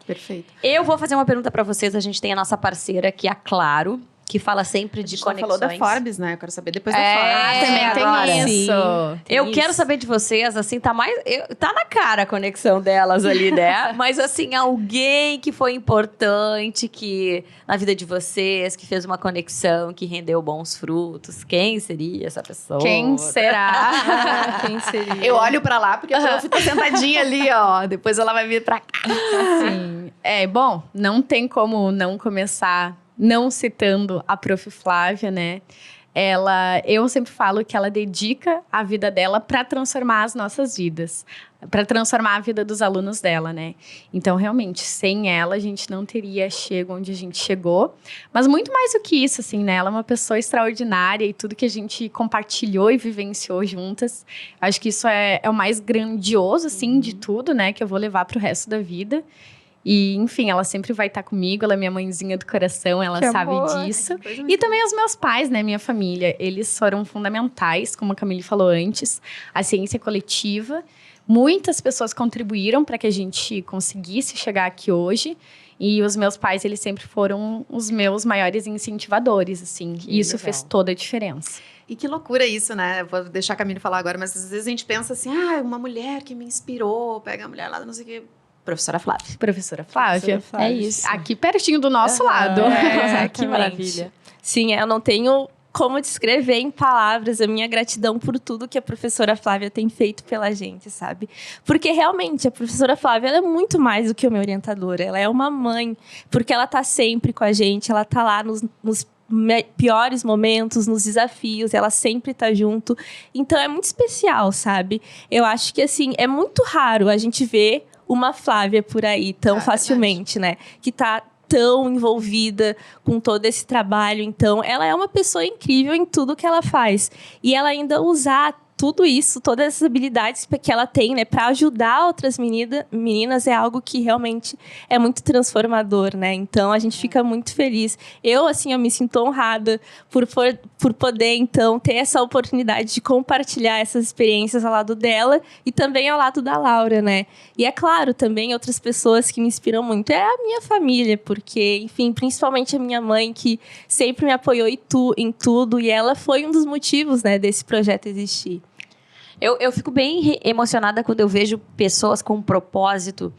Perfeito. Eu vou fazer uma pergunta pra vocês. A gente tem a nossa parceira, que é a Claro, que fala sempre de A gente conexões. falou da Forbes, né? Eu quero saber depois da É, Forbes. Também tem agora. isso. Eu Isso. quero saber de vocês, assim, tá na cara a conexão delas ali, né? Mas, assim, alguém que foi importante na vida de vocês, que fez uma conexão, que rendeu bons frutos. Quem seria essa pessoa? Quem será? Quem seria? Eu olho pra lá porque a Prof tá sentadinha ali, ó. Depois ela vai vir pra cá. Sim. Bom, não tem como não começar não citando a Prof. Flávia, né? Eu sempre falo que ela dedica a vida dela para transformar as nossas vidas, para transformar a vida dos alunos dela, né? Então, realmente, sem ela, a gente não teria chegado onde a gente chegou. Mas muito mais do que isso, assim, né? Ela é uma pessoa extraordinária e tudo que a gente compartilhou e vivenciou juntas. Acho que isso é o mais grandioso, assim, de tudo, né? Que eu vou levar para o resto da vida. E, enfim, ela sempre vai estar comigo, ela é minha mãezinha do coração, ela Que sabe amor. disso. E também os meus pais, né, minha família, eles foram fundamentais, como a Camille falou antes, a ciência coletiva. Muitas pessoas contribuíram para que a gente conseguisse chegar aqui hoje. E os meus pais, eles sempre foram os meus maiores incentivadores, assim. E isso legal. fez toda a diferença. E que loucura isso, né? Vou deixar a Camille falar agora, mas às vezes a gente pensa assim, uma mulher que me inspirou, pega a mulher lá, não sei o quê. Professora Flávia. Professora Flávia, Professora Flávia. é isso. Aqui pertinho do nosso lado. Que maravilha. Sim, eu não tenho como descrever em palavras a minha gratidão por tudo que a professora Flávia tem feito pela gente, sabe? Porque realmente a professora Flávia ela é muito mais do que uma orientadora, ela é uma mãe, porque ela tá sempre com a gente, ela tá lá nos piores momentos, nos desafios, ela sempre tá junto. Então é muito especial, sabe? Eu acho que assim, é muito raro a gente ver uma Flávia por aí tão facilmente, né? Que tá tão envolvida com todo esse trabalho. Então, ela é uma pessoa incrível em tudo que ela faz. E ela ainda usar tudo isso, todas essas habilidades que ela tem, né, para ajudar outras meninas é algo que realmente é muito transformador, né? Então a gente fica muito feliz. Eu me sinto honrada por poder então ter essa oportunidade de compartilhar essas experiências ao lado dela e também ao lado da Laura, né? E é claro, também outras pessoas que me inspiram muito é a minha família, porque, enfim, principalmente a minha mãe que sempre me apoiou em tudo e ela foi um dos motivos, né, desse projeto existir. Eu fico bem emocionada quando eu vejo pessoas com um propósito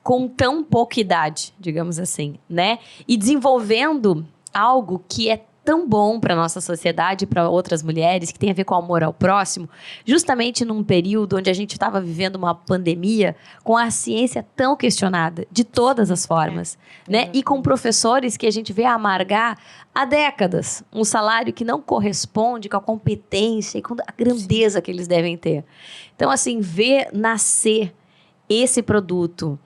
com tão pouca idade, digamos assim, né? E desenvolvendo algo que é tão bom para nossa sociedade, para outras mulheres, que tem a ver com o amor ao próximo, justamente num período onde a gente estava vivendo uma pandemia com a ciência tão questionada, de todas as formas, né? E com professores que a gente vê amargar há décadas um salário que não corresponde com a competência e com a grandeza que eles devem ter. Então, assim, ver nascer esse produto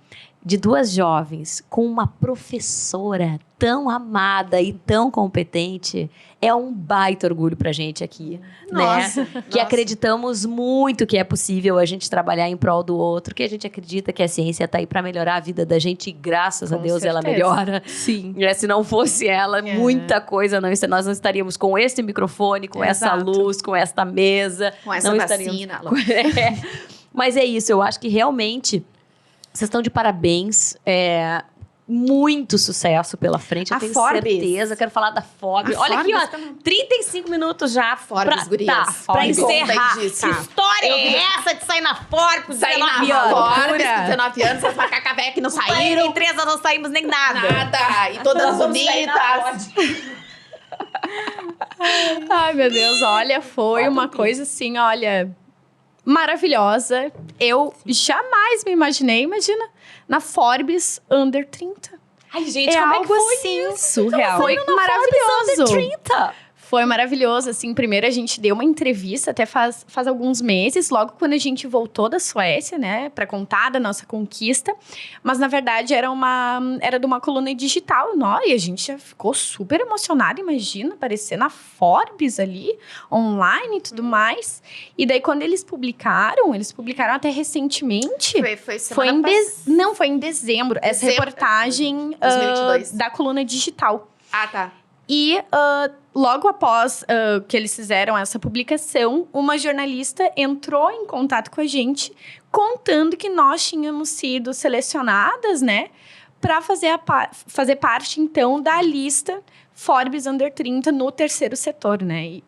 de 2 jovens com uma professora tão amada e tão competente é um baita orgulho pra gente aqui, Nossa, né? Que acreditamos muito que é possível a gente trabalhar em prol do outro, que a gente acredita que a ciência tá aí pra melhorar a vida da gente e graças a Com Deus ela certeza. melhora. Sim. Se não fosse ela, É. muita coisa nós não estaríamos com este microfone, com essa Exato. luz, com esta mesa. Com essa não vacina. É. Mas é isso, eu acho que realmente vocês estão de parabéns. Muito sucesso pela frente, eu A tenho Forbes. certeza. Quero falar da Forbes. A Olha aqui, ó, Forbes 35 minutos já. Forbes, gurias. Tá, pra Forbes. encerrar. Conta disso. Que história é essa de sair na Forbes com Saí 19 na anos? Forbes, 19 anos, as macacas velhas que não saíram. 43 nós não saímos nem nada. Nada. E todas Nós vamos sair na bonitas. Ai, meu Deus, olha, foi uma coisa assim, olha, maravilhosa. Eu jamais me imaginei, imagina, na Forbes Under 30. Ai, gente, É como é que algo foi assim, isso? surreal. Foi Under maravilhoso. 30. Foi maravilhoso, assim, primeiro a gente deu uma entrevista até faz alguns meses, logo quando a gente voltou da Suécia, né, pra contar da nossa conquista, mas na verdade era de uma coluna digital, e a gente já ficou super emocionada, imagina, aparecer na Forbes ali, online e tudo mais, e daí quando eles publicaram até recentemente, Foi foi semana não, foi em dezembro, essa Dezembro, reportagem 2022. da coluna digital. Ah, tá. E logo após que eles fizeram essa publicação, uma jornalista entrou em contato com a gente, contando que nós tínhamos sido selecionadas, né, para fazer parte, então, da lista Forbes Under 30 no terceiro setor, né? E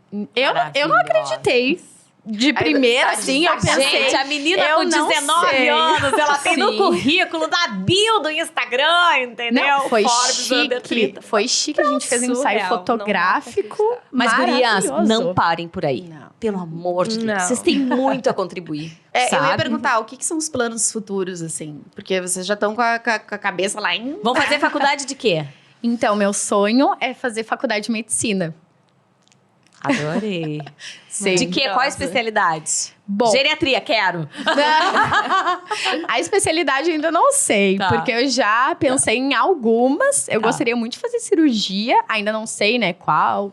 eu não acreditei. De primeira, tá assim, eu pensei... Gente, a menina eu com não 19 sei. anos, ela tem no Sim. currículo, na bio do Instagram, entendeu? Não, foi Forbes Under chique. 30. Foi chique, a gente fez um ensaio Surreal, fotográfico. Mas, gurias, maravilhoso. não parem por aí. Não. Pelo amor de Deus. Não. Vocês têm muito a contribuir. Eu sabe? ia perguntar, o que são os planos futuros, assim? Porque vocês já estão com a cabeça lá em... Vão fazer faculdade de quê? Então, meu sonho é fazer faculdade de medicina. Adorei. Sim. De quê? Qual especialidade? Bom, Geriatria, quero. a especialidade eu ainda não sei, Tá. porque eu já pensei em algumas. Eu Tá. gostaria muito de fazer cirurgia, ainda não sei, né, qual.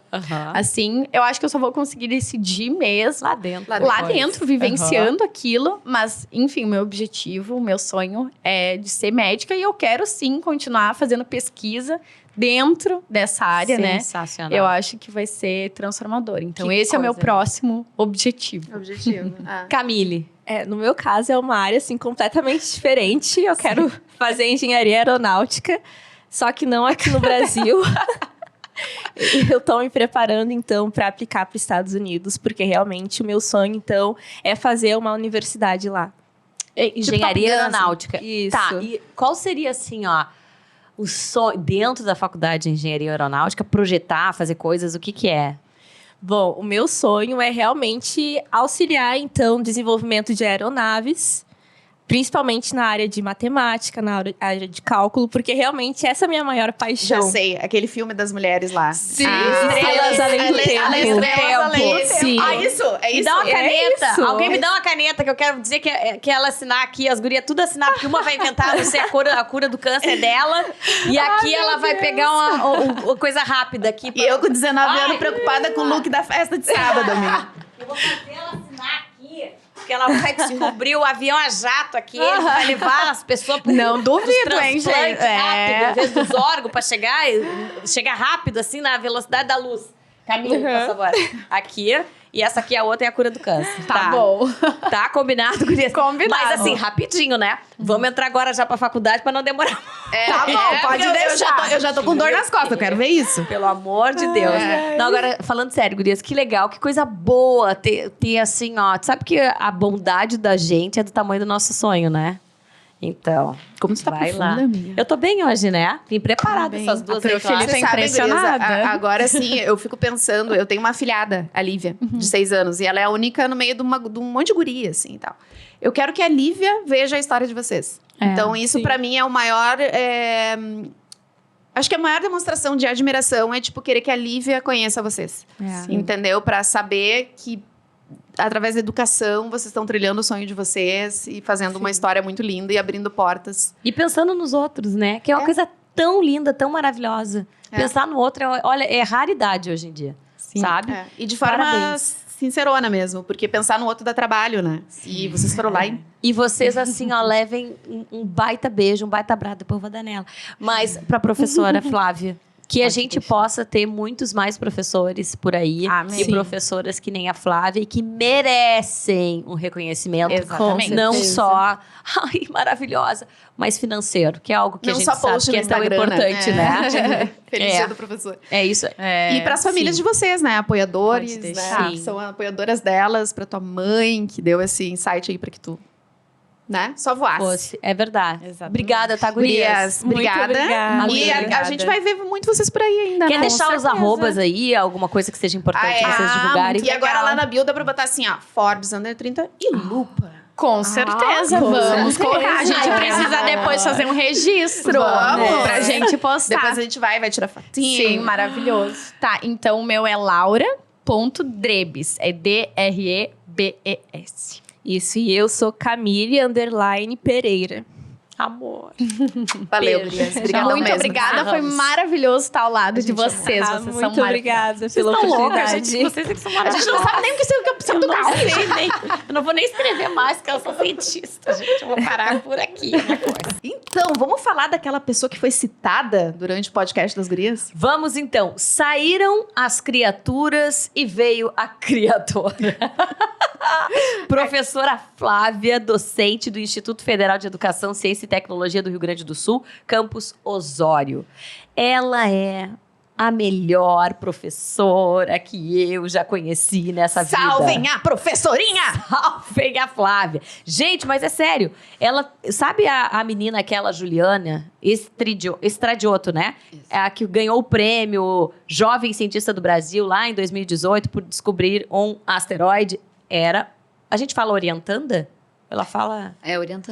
Assim, eu acho que eu só vou conseguir decidir mesmo Lá dentro. Lá lá depois. dentro, vivenciando aquilo. Mas, enfim, meu objetivo, meu sonho é de ser médica e eu quero sim continuar fazendo pesquisa dentro dessa área, né? Sensacional. Eu acho que vai ser transformador. Então, Que esse é o meu coisa. próximo objetivo. Objetivo. Ah. Camille. No meu caso, é uma área, assim, completamente diferente. Eu quero fazer engenharia aeronáutica, só que não aqui no Brasil. Eu tô me preparando, então, para aplicar para os Estados Unidos, porque realmente o meu sonho, então, é fazer uma universidade lá. Engenharia Top Gun, assim. aeronáutica. Isso. Tá, e qual seria, assim, ó, o sonho, dentro da faculdade de engenharia aeronáutica, projetar, fazer coisas, o que que é? Bom, o meu sonho é realmente auxiliar, então, o desenvolvimento de aeronaves, principalmente na área de matemática, na área de cálculo, porque realmente essa é a minha maior paixão. Já sei, aquele filme das mulheres lá. Sim, Estrelas Além do Tempo. Estrelas Além do Tempo. Sim. Ah, isso, é Me isso. dá uma caneta. isso. Alguém me dá uma caneta que eu quero dizer que ela assinar aqui, as gurias tudo assinar, porque uma vai inventar, não sei, a cura do câncer dela. E aqui ela vai pegar uma coisa rápida aqui. E eu com 19 Ai, anos preocupada com o look da festa de sábado, amiga. Eu vou fazer ela assinar aqui, porque ela vai descobrir o avião a jato aqui, ele vai levar as pessoas pro Não duvido, hein, gente? transplante rápido, É. em vez dos órgãos, pra chegar rápido, assim, na velocidade da luz. Camila, por favor. Aqui. E essa aqui, a outra, é a cura do câncer. Tá bom. Tá combinado, gurias? Combinado. Mas assim, rapidinho, né? Vamos entrar agora já pra faculdade pra não demorar. Tá bom, pode deixar. Eu já tô com dor nas costas, eu quero ver isso. Pelo amor de Deus. Não, agora, falando sério, gurias, que legal, que coisa boa ter assim, ó. Tu sabe que a bondade da gente é do tamanho do nosso sonho, né? Então, Como você tá vai lá. profunda, amiga. Eu tô bem hoje, né? Vim preparada Bem. essas duas A aí, Profili claro. tá Vocês sabem, impressionada. gurias, agora sim, eu fico pensando, eu tenho uma afilhada, a Lívia, de 6 anos, e ela é a única no meio de um monte de guria, assim, e tal. Eu quero que a Lívia veja a história de vocês. Então, isso sim. pra mim é o maior... Acho que a maior demonstração de admiração é, tipo, querer que a Lívia conheça vocês. É. Entendeu? Pra saber que através da educação, vocês estão trilhando o sonho de vocês e fazendo uma história muito linda e abrindo portas. E pensando nos outros, né? Que é uma coisa tão linda, tão maravilhosa. Pensar no outro, olha, é raridade hoje em dia. Sabe? E de forma Parabéns. sincerona mesmo, porque pensar no outro dá trabalho, né? E vocês foram lá e... E vocês, assim, ó, levem um baita beijo, um baita abraço, depois eu vou dar nela. Mas pra professora Flávia, que a gente possa ter muitos mais professores por aí. Amém. E professoras que nem a Flávia e que merecem um reconhecimento. Exatamente. Não certeza. só, ai, maravilhosa, mas financeiro, que é algo que Não a gente só sabe post que no é tão Instagram, importante, né? Feliz É. dia do professor. É isso. E para as famílias de vocês, né? Apoiadores, Pode né? deixar. Que são apoiadoras delas, para tua mãe, que deu esse insight aí para que tu, né? Só voasse. Fosse. É verdade. Exatamente. Obrigada, tá, gurias? Gurias, obrigada. obrigada. E a gente vai ver muito vocês por aí ainda, Quer né? deixar os certeza. arrobas aí? Alguma coisa que seja importante vocês divulgarem? E agora lá na bio dá pra botar assim, ó, Forbes Under 30 e Lupa. Com certeza, com vamos certeza. colocar. A gente precisa depois fazer um registro Vamos. pra gente postar. Depois a gente vai tirar fotinho. Sim, maravilhoso. Tá, então o meu é laura.drebes. É DREBES. Isso, e eu sou Camille_Pereira. Amor. Valeu, Beijo. gurias. Obrigada Muito mesmo. obrigada, foi maravilhoso estar ao lado de vocês. Vocês são muito obrigada pela oportunidade. Vocês é que são A gente não sabe nem o que é eu não sei nem. Eu não vou nem escrever mais, porque eu sou cientista, gente. Eu vou parar por aqui. Então, vamos falar daquela pessoa que foi citada durante o podcast das gurias? Vamos então. Saíram as criaturas e veio a criadora. Professora Flávia, docente do Instituto Federal de Educação, Ciência e Tecnologia do Rio Grande do Sul, campus Osório. Ela é a melhor professora que eu já conheci nessa vida. Salvem a professorinha! Salvem a Flávia. Gente, mas é sério. Ela, sabe a menina, aquela Juliana Estradioto, né? É a que ganhou o prêmio Jovem Cientista do Brasil lá em 2018 por descobrir um asteroide. A gente fala orientanda? Ela fala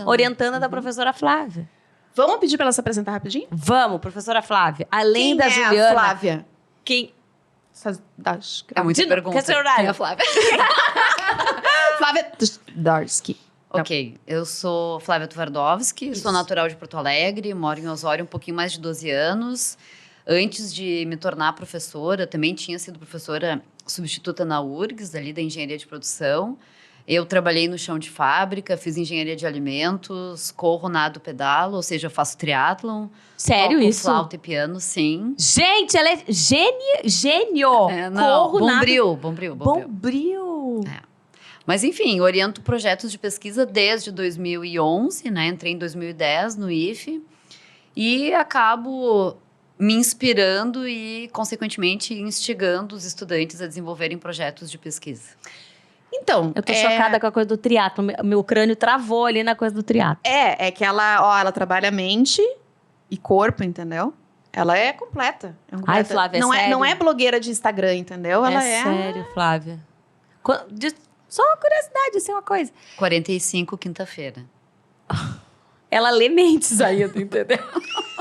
orientanda da professora Flávia. Vamos pedir pra ela se apresentar rapidinho? Vamos, professora Flávia. Além Quem da é Juliana. a Flávia? Quem? É muita pergunta. Quer ser horário? Quem é a Flávia? Flávia Darsky. Ok, eu sou Flávia Twardowski, sou natural de Porto Alegre, moro em Osório há um pouquinho mais de 12 anos. Antes de me tornar professora, também tinha sido professora substituta na URGS, ali da engenharia de produção. Eu trabalhei no chão de fábrica, fiz engenharia de alimentos, corro, nado, pedalo, ou seja, eu faço triatlon. Sério toco isso? flauta e piano, sim. Gente, ela é gênio! Não, Corro, nada. Bombril. Bombril. Mas, enfim, oriento projetos de pesquisa desde 2011, né? Entrei em 2010 no IFE e acabo me inspirando e, consequentemente, instigando os estudantes a desenvolverem projetos de pesquisa. Então, Eu tô chocada com a coisa do triatlo. Meu crânio travou ali na coisa do triatlo. É que ela trabalha mente e corpo, entendeu? Ela é completa. Ai, Flávia, é não sério? não é blogueira de Instagram, entendeu? Ela é sério, Flávia. Só uma curiosidade, assim, uma coisa. 45, quinta-feira. Ela lê mentes ainda, entendeu?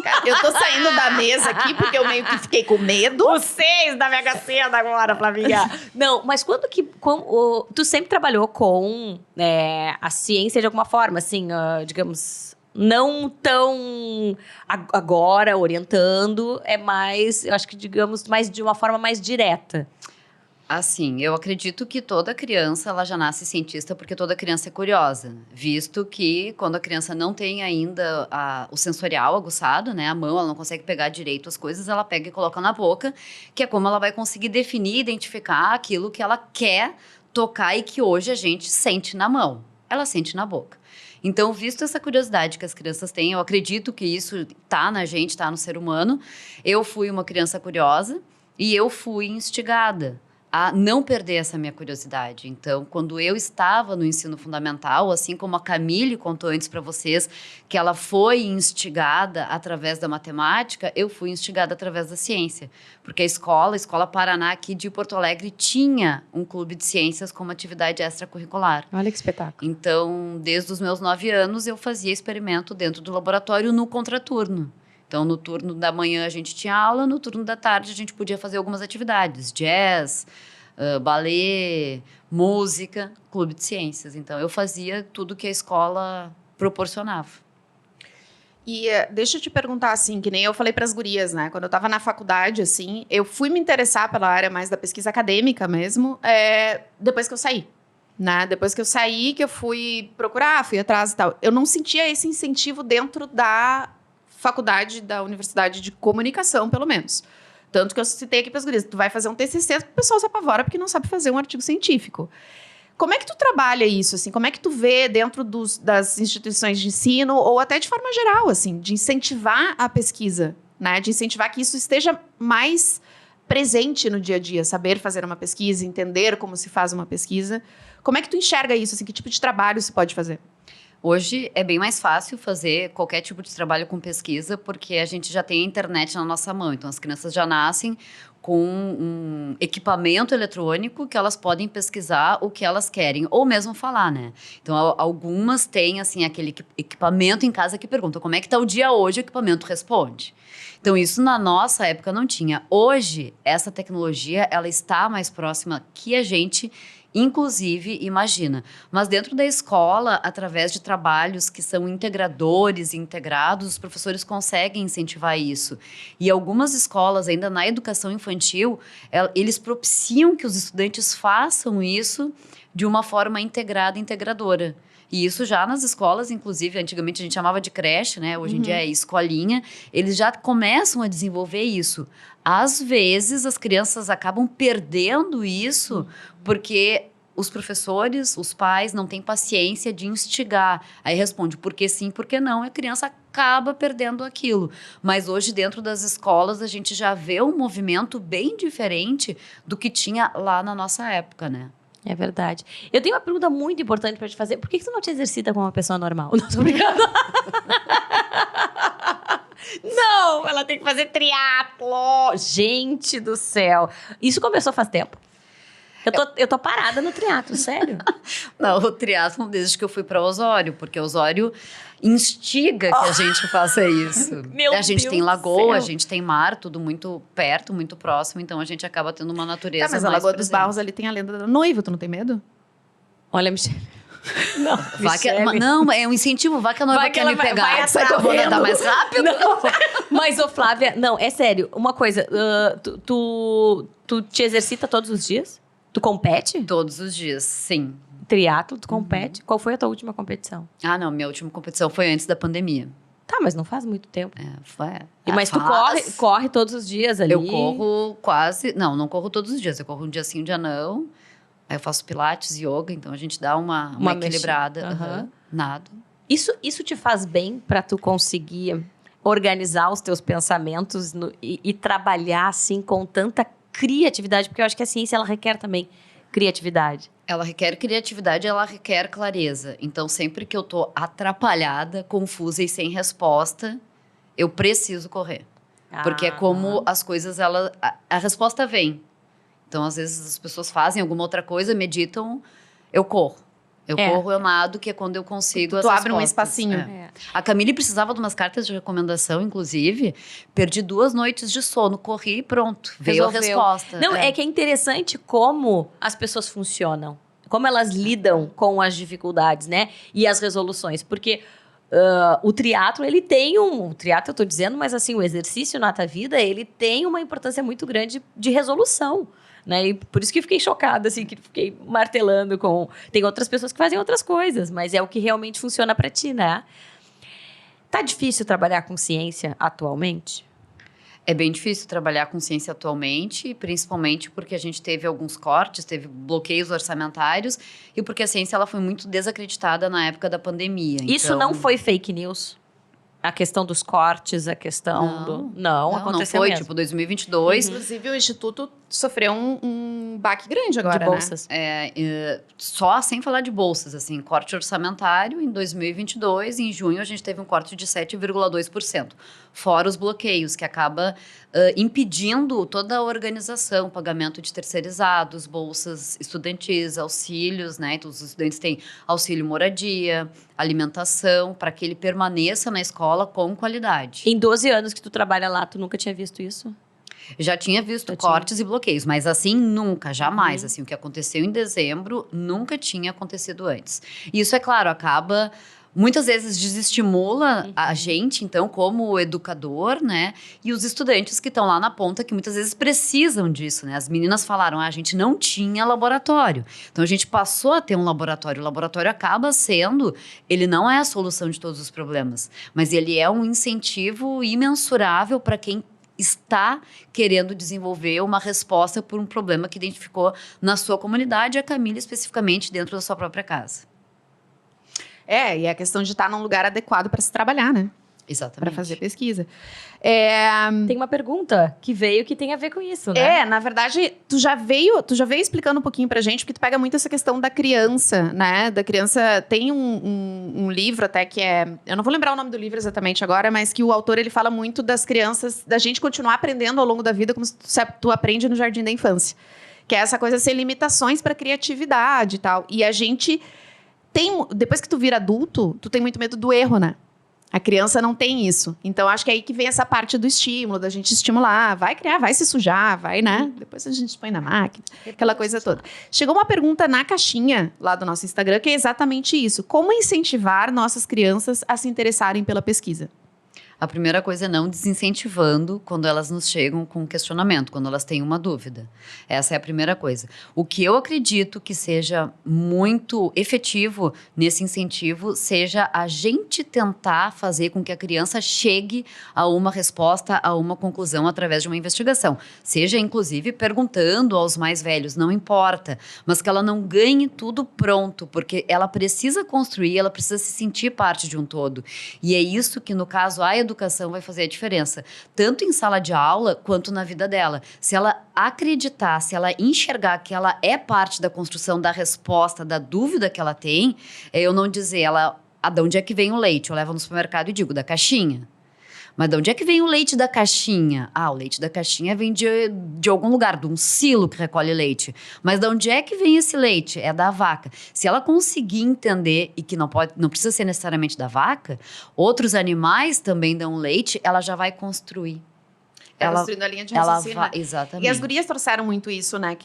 Cara, eu tô saindo da mesa aqui porque eu meio que fiquei com medo. Os 6 da Mega Sena agora, Flavinha. Não, mas tu sempre trabalhou com a ciência de alguma forma, assim, digamos, não tão agora orientando, é mais, eu acho que, digamos, mais de uma forma mais direta. Assim, eu acredito que toda criança ela já nasce cientista porque toda criança é curiosa, visto que quando a criança não tem ainda o sensorial aguçado, né, a mão, ela não consegue pegar direito as coisas, ela pega e coloca na boca, que é como ela vai conseguir definir, identificar aquilo que ela quer tocar e que hoje a gente sente na mão, ela sente na boca. Então, visto essa curiosidade que as crianças têm, eu acredito que isso tá na gente, tá no ser humano. Eu fui uma criança curiosa e eu fui instigada a não perder essa minha curiosidade. Então, quando eu estava no ensino fundamental, assim como a Camille contou antes para vocês, que ela foi instigada através da matemática, eu fui instigada através da ciência. Porque a Escola Paraná aqui de Porto Alegre tinha um clube de ciências como atividade extracurricular. Olha que espetáculo. Então, desde os meus 9 anos, eu fazia experimento dentro do laboratório no contraturno. Então, no turno da manhã a gente tinha aula, no turno da tarde a gente podia fazer algumas atividades, jazz, balé, música, clube de ciências. Então, eu fazia tudo que a escola proporcionava. E deixa eu te perguntar, assim, que nem eu falei para as gurias, né? Quando eu estava na faculdade, assim, eu fui me interessar pela área mais da pesquisa acadêmica mesmo, depois que eu saí, né? Depois que eu saí, que eu fui procurar, fui atrás e tal. Eu não sentia esse incentivo dentro da faculdade, da Universidade de Comunicação, pelo menos. Tanto que eu citei aqui para as gurias, tu vai fazer um TCC, o pessoal se apavora porque não sabe fazer um artigo científico. Como é que tu trabalha isso, assim? Como é que tu vê dentro das instituições de ensino, ou até de forma geral, assim, de incentivar a pesquisa, né? De incentivar que isso esteja mais presente no dia a dia, saber fazer uma pesquisa, entender como se faz uma pesquisa. Como é que tu enxerga isso, assim? Que tipo de trabalho se pode fazer? Hoje é bem mais fácil fazer qualquer tipo de trabalho com pesquisa, porque a gente já tem a internet na nossa mão. Então, as crianças já nascem com um equipamento eletrônico que elas podem pesquisar o que elas querem, ou mesmo falar, né? Então, algumas têm, assim, aquele equipamento em casa que pergunta como é que está o dia hoje, o equipamento responde. Então, isso na nossa época não tinha. Hoje, essa tecnologia, ela está mais próxima que a gente inclusive imagina. Mas dentro da escola, através de trabalhos que são integradores e integrados, os professores conseguem incentivar isso. E algumas escolas, ainda na educação infantil, eles propiciam que os estudantes façam isso de uma forma integrada e integradora. E isso já nas escolas, inclusive, antigamente a gente chamava de creche, né? Hoje em dia é escolinha. Eles já começam a desenvolver isso. Às vezes, as crianças acabam perdendo isso porque os professores, os pais, não têm paciência de instigar. Aí responde por que sim, por que não. E a criança acaba perdendo aquilo. Mas hoje, dentro das escolas, a gente já vê um movimento bem diferente do que tinha lá na nossa época, né? É verdade. Eu tenho uma pergunta muito importante para te fazer. Por que você não te exercita como uma pessoa normal? Não, tô brincando. Não, ela tem que fazer triatlo. Gente do céu. Isso começou faz tempo. Eu tô parada no triatlo, sério. Não, o triatlon desde que eu fui para Osório, porque Osório instiga que a gente faça isso. Meu a gente Deus tem do lagoa, a céu. gente tem mar, tudo muito perto, muito próximo, então a gente acaba tendo uma natureza Tá, mas a mais Lagoa dos presente. Barros ali tem a lenda da noiva, tu não tem medo? Olha, Michelle. Não, Michele. Não, é um incentivo, vai que a noiva Vai que quer ela me vai pegar, atrás, que eu vou nadar correndo. mais rápido. Não, mas, ô Flávia, não, é sério. Uma coisa, tu te exercita todos os dias? Tu compete? Todos os dias, sim. Triatlo, tu compete? Qual foi a tua última competição? Ah, não, minha última competição foi antes da pandemia. Tá, mas não faz muito tempo. Mas tu faz. corre todos os dias ali? Eu corro quase... Não corro todos os dias. Eu corro um dia sim, um dia não. Aí eu faço pilates, yoga, então a gente dá uma equilibrada. mexida. Aham. Nado. Isso te faz bem pra tu conseguir organizar os teus pensamentos e trabalhar assim com tanta criatividade? Porque eu acho que a ciência ela requer também criatividade. Ela requer criatividade, ela requer clareza. Então, sempre que eu tô atrapalhada, confusa e sem resposta, eu preciso correr. Porque é como as coisas, a resposta vem. Então, às vezes, as pessoas fazem alguma outra coisa, meditam, eu corro. Eu corro, eu nado, que é quando eu consigo as Tu abre um respostas. espacinho. É. A Camille precisava de umas cartas de recomendação, inclusive. Perdi 2 noites de sono, corri e pronto. Veio a Resolveu. resposta. Não, é que é interessante como as pessoas funcionam. Como elas lidam com as dificuldades, né? E as resoluções. Porque o triatlo, ele tem o triatlo eu tô dizendo, mas assim, o exercício na tua vida, ele tem uma importância muito grande de resolução. Né? E por isso que fiquei chocada, assim, que fiquei martelando com... Tem outras pessoas que fazem outras coisas, mas é o que realmente funciona pra ti, né? Tá difícil trabalhar com ciência atualmente? É bem difícil trabalhar com ciência atualmente, principalmente porque a gente teve alguns cortes, teve bloqueios orçamentários e porque a ciência ela foi muito desacreditada na época da pandemia. Isso Então, não foi fake news? A questão dos cortes, a questão do... Não, aconteceu não foi. mesmo. Tipo, 2022... Inclusive, o Instituto sofreu um baque grande agora, De bolsas. Só sem falar de bolsas, assim, corte orçamentário em 2022, em junho a gente teve um corte de 7,2%, fora os bloqueios, que acaba impedindo toda a organização, pagamento de terceirizados, bolsas estudantis, auxílios, né? Então, os estudantes têm auxílio moradia, alimentação, para que ele permaneça na escola com qualidade. Em 12 anos que tu trabalha lá, tu nunca tinha visto isso? Já tinha visto cortes e bloqueios, mas assim, nunca, jamais. Assim, o que aconteceu em dezembro nunca tinha acontecido antes. E isso, é claro, acaba... Muitas vezes desestimula a gente, então, como educador, né? E os estudantes que estão lá na ponta, que muitas vezes precisam disso, né? As meninas falaram, a gente não tinha laboratório. Então, a gente passou a ter um laboratório. O laboratório acaba sendo... Ele não é a solução de todos os problemas, mas ele é um incentivo imensurável para quem está querendo desenvolver uma resposta por um problema que identificou na sua comunidade, a Camila especificamente dentro da sua própria casa. E a questão de estar num lugar adequado para se trabalhar, né? Exatamente. Para fazer pesquisa. Tem uma pergunta que veio que tem a ver com isso, né? Na verdade, tu já veio explicando um pouquinho pra gente, porque tu pega muito essa questão da criança, né? Da criança, tem um livro até que eu não vou lembrar o nome do livro exatamente agora, mas que o autor, ele fala muito das crianças, da gente continuar aprendendo ao longo da vida como tu aprende no jardim da infância. Que é essa coisa sem limitações pra criatividade e tal. E a gente depois que tu vira adulto, tu tem muito medo do erro, né? A criança não tem isso. Então, acho que é aí que vem essa parte do estímulo, da gente estimular. Vai criar, vai se sujar, vai, né? Depois a gente põe na máquina, aquela coisa toda. Chegou uma pergunta na caixinha lá do nosso Instagram, que é exatamente isso. Como incentivar nossas crianças a se interessarem pela pesquisa? A primeira coisa é não desincentivando quando elas nos chegam com questionamento, quando elas têm uma dúvida. Essa é a primeira coisa. O que eu acredito que seja muito efetivo nesse incentivo seja a gente tentar fazer com que a criança chegue a uma resposta, a uma conclusão através de uma investigação. Seja, inclusive, perguntando aos mais velhos, não importa, mas que ela não ganhe tudo pronto, porque ela precisa construir, ela precisa se sentir parte de um todo. E é isso que, no caso, a educação vai fazer a diferença, tanto em sala de aula quanto na vida dela. Se ela acreditar, se ela enxergar que ela é parte da construção da resposta, da dúvida que ela tem, eu não dizer de onde é que vem o leite? Eu levo no supermercado e digo, da caixinha. Mas de onde é que vem o leite da caixinha? O leite da caixinha vem de algum lugar, de um silo que recolhe leite. Mas de onde é que vem esse leite? É da vaca. Se ela conseguir entender, e que não precisa ser necessariamente da vaca, outros animais também dão leite, ela já vai construir. Ela construindo a linha de raciocínio. Exatamente. E as gurias trouxeram muito isso, né?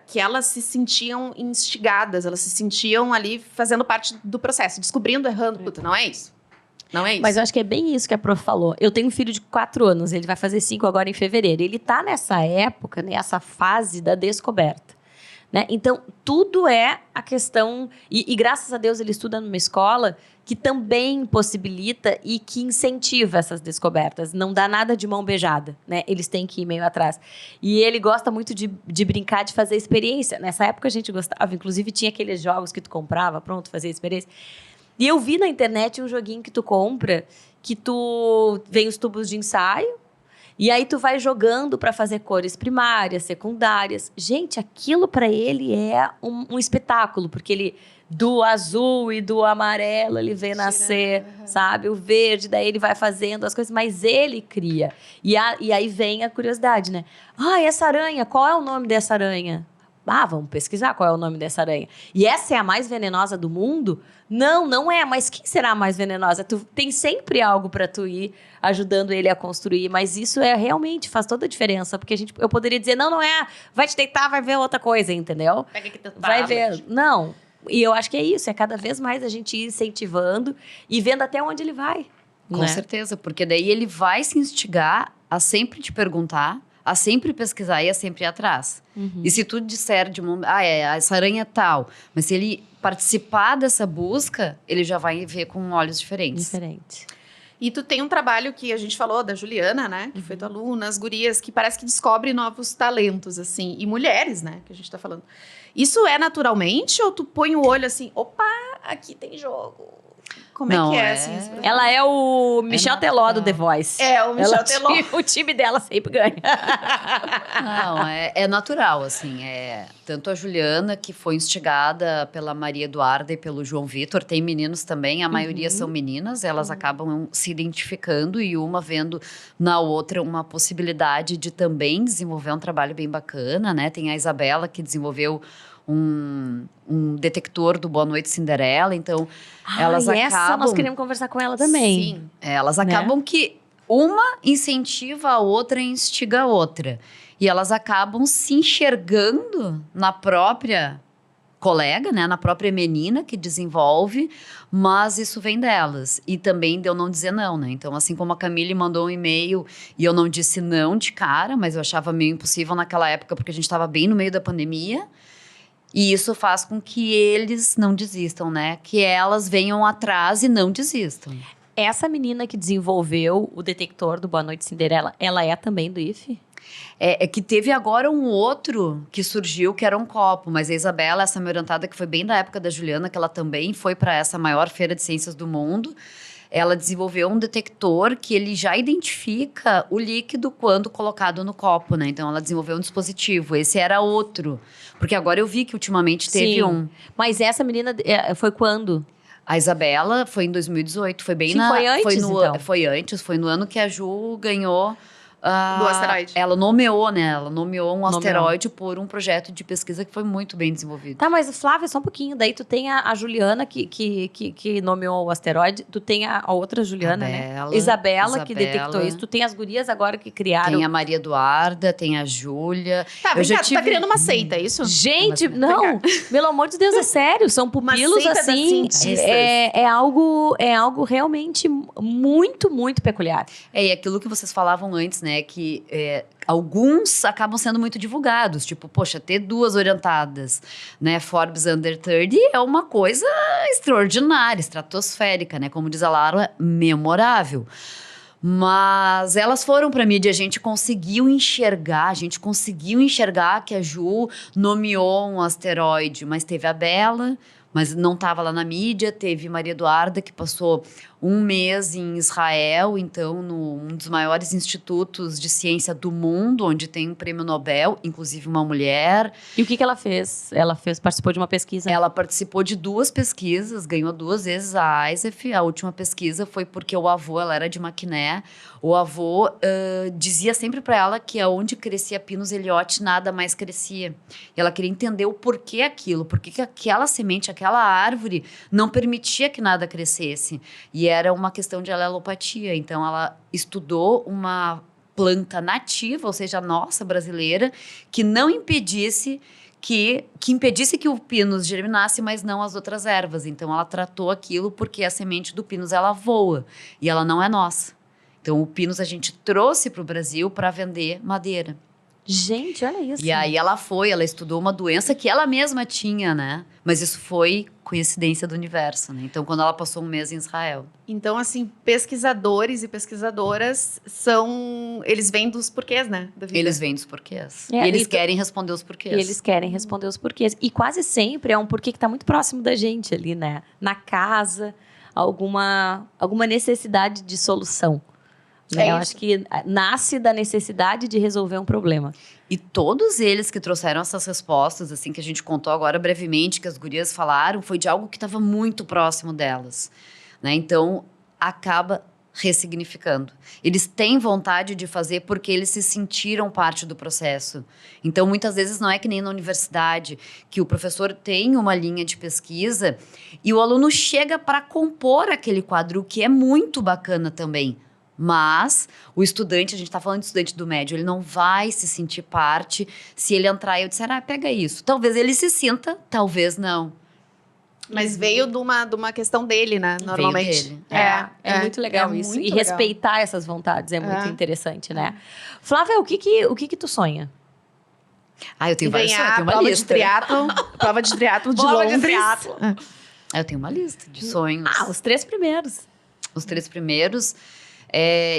Que elas se sentiam instigadas, elas se sentiam ali fazendo parte do processo, descobrindo, errando. Puta, não é isso? Não é isso. Mas eu acho que é bem isso que a prof falou. Eu tenho um filho de 4 anos, ele vai fazer 5 agora em fevereiro. Ele tá nessa época, nessa fase da descoberta, né? Então, tudo é a questão... E graças a Deus ele estuda numa escola que também possibilita e que incentiva essas descobertas. Não dá nada de mão beijada, né? Eles têm que ir meio atrás. E ele gosta muito de brincar, de fazer experiência. Nessa época a gente gostava, inclusive tinha aqueles jogos que tu comprava, pronto, fazia experiência. E eu vi na internet um joguinho que tu compra, que vem os tubos de ensaio, e aí tu vai jogando para fazer cores primárias, secundárias. Gente, aquilo para ele é um espetáculo, porque ele do azul e do amarelo ele vê nascer, sabe? O verde, daí ele vai fazendo as coisas, mas ele cria. E aí vem a curiosidade, né? Essa aranha, qual é o nome dessa aranha? Vamos pesquisar qual é o nome dessa aranha. E essa é a mais venenosa do mundo? Não é. Mas quem será a mais venenosa? Tem sempre algo para tu ir ajudando ele a construir. Mas isso realmente faz toda a diferença. Porque eu poderia dizer, não é. Vai te deitar, vai ver outra coisa, entendeu? Pega aqui teu vai tablet. ver. Não. E eu acho que é isso. É cada vez mais a gente ir incentivando e vendo até onde ele vai. Com né? certeza. Porque daí ele vai se instigar a sempre te perguntar, a sempre pesquisar e a sempre ir atrás. E se tu disser essa aranha é tal, mas se ele participar dessa busca, ele já vai ver com olhos diferentes. Diferente. E tu tem um trabalho que a gente falou da Juliana, né? Que foi tua aluna, as gurias, que parece que descobre novos talentos, assim. E mulheres, né? Que a gente tá falando. Isso é naturalmente ou tu põe o olho assim, opa, aqui tem jogo? Como Não, é que é, assim? Esse processo? Ela é o Michel Teló do The Voice. O Michel Teló. O time dela sempre ganha. Não, é natural, assim. Tanto a Juliana, que foi instigada pela Maria Eduarda e pelo João Vitor, tem meninos também, a maioria são meninas, elas acabam se identificando e uma vendo na outra uma possibilidade de também desenvolver um trabalho bem bacana, né? Tem a Isabela, que desenvolveu um detector do Boa Noite Cinderela, então elas acabam... essa nós queríamos conversar com ela também. Sim. Elas acabam que uma incentiva a outra e instiga a outra. E elas acabam se enxergando na própria colega, né, na própria menina que desenvolve, mas isso vem delas. E também de eu não dizer não, né? Então, assim como a Camille mandou um e-mail e eu não disse não de cara, mas eu achava meio impossível naquela época porque a gente estava bem no meio da pandemia. E isso faz com que eles não desistam, né? Que elas venham atrás e não desistam. Essa menina que desenvolveu o detector do Boa Noite Cinderela, ela é também do IFE? É que teve agora um outro que surgiu, que era um copo. Mas a Isabela, essa minha orientada, que foi bem da época da Juliana, que ela também foi para essa maior feira de ciências do mundo, ela desenvolveu um detector que ele já identifica o líquido quando colocado no copo, né? Então, ela desenvolveu um dispositivo. Esse era outro. Porque agora eu vi que ultimamente teve Sim. um. Mas essa menina foi quando? A Isabela foi em 2018, foi bem Sim, foi antes, então. Foi antes, foi no ano que a Ju ganhou... Do asteroide. Ela nomeou, né? Ela nomeou um asteroide por um projeto de pesquisa que foi muito bem desenvolvido. Tá, mas Flávia, só um pouquinho. Daí tu tem a Juliana que nomeou o asteroide. Tu tem a outra Juliana, né? Isabela, que detectou isso. Tu tem as gurias agora que criaram. Tem a Maria Eduarda, tem a Júlia. Tá, vem cá, tu tá criando uma seita, é isso? Gente, não. Pelo amor de Deus, é sério. São pupilos seita das assim. cientistas. É algo realmente muito, muito peculiar. E aquilo que vocês falavam antes, né? Que alguns acabam sendo muito divulgados. Tipo, poxa, ter 2 orientadas, né? Forbes Under 30 é uma coisa extraordinária, estratosférica, né? Como diz a Lara, memorável. Mas elas foram para a mídia, a gente conseguiu enxergar que a Ju nomeou um asteroide, mas teve a Bela, mas não estava lá na mídia, teve Maria Eduarda, que passou um mês em Israel, então, um dos maiores institutos de ciência do mundo, onde tem um prêmio Nobel, inclusive uma mulher. E o que ela fez? Participou de uma pesquisa? Ela participou de 2 pesquisas, ganhou 2 vezes a ISEF. A última pesquisa foi porque o avô, ela era de Maquiné, o avô dizia sempre para ela que aonde crescia Pinus Elliott, nada mais crescia. E ela queria entender o porquê aquilo, por que aquela semente, aquela árvore não permitia que nada crescesse. E era uma questão de alelopatia. Então, ela estudou uma planta nativa, ou seja, nossa, brasileira, que não impedisse que o pinus germinasse, mas não as outras ervas. Então, ela tratou aquilo porque a semente do pinus, ela voa e ela não é nossa. Então, o pinus a gente trouxe para o Brasil para vender madeira. Gente, olha isso. E aí ela estudou uma doença que ela mesma tinha, né? Mas isso foi coincidência do universo, né? Então, quando ela passou um mês em Israel. Então, assim, pesquisadores e pesquisadoras eles vêm dos porquês, né? Da vida. Eles vêm dos porquês. É, e eles então- querem responder os porquês. E eles querem responder os porquês. E quase sempre é um porquê que está muito próximo da gente ali, né? Na casa, alguma necessidade de solução. Né? Eu acho que nasce da necessidade de resolver um problema. E todos eles que trouxeram essas respostas, assim, que a gente contou agora brevemente, que as gurias falaram, foi de algo que estava muito próximo delas, né? Então, acaba ressignificando. Eles têm vontade de fazer porque eles se sentiram parte do processo. Então, muitas vezes, não é que nem na universidade, que o professor tem uma linha de pesquisa e o aluno chega para compor aquele quadro, o que é muito bacana também. Mas o estudante, a gente está falando de estudante do médio, ele não vai se sentir parte se ele entrar e eu disser, pega isso. Talvez ele se sinta, talvez não. Mas veio de uma questão dele, né? Normalmente. Veio dele. É muito legal isso. muito E legal. respeitar essas vontades é muito É. interessante, né? Flávia, o que tu sonha? Eu tenho vários, eu Ganhar tenho uma prova lista. de triatlon, prova de triatlon de Prova de Londres. triatlon. Eu tenho uma lista de sonhos. Os 3 primeiros. Os 3 primeiros,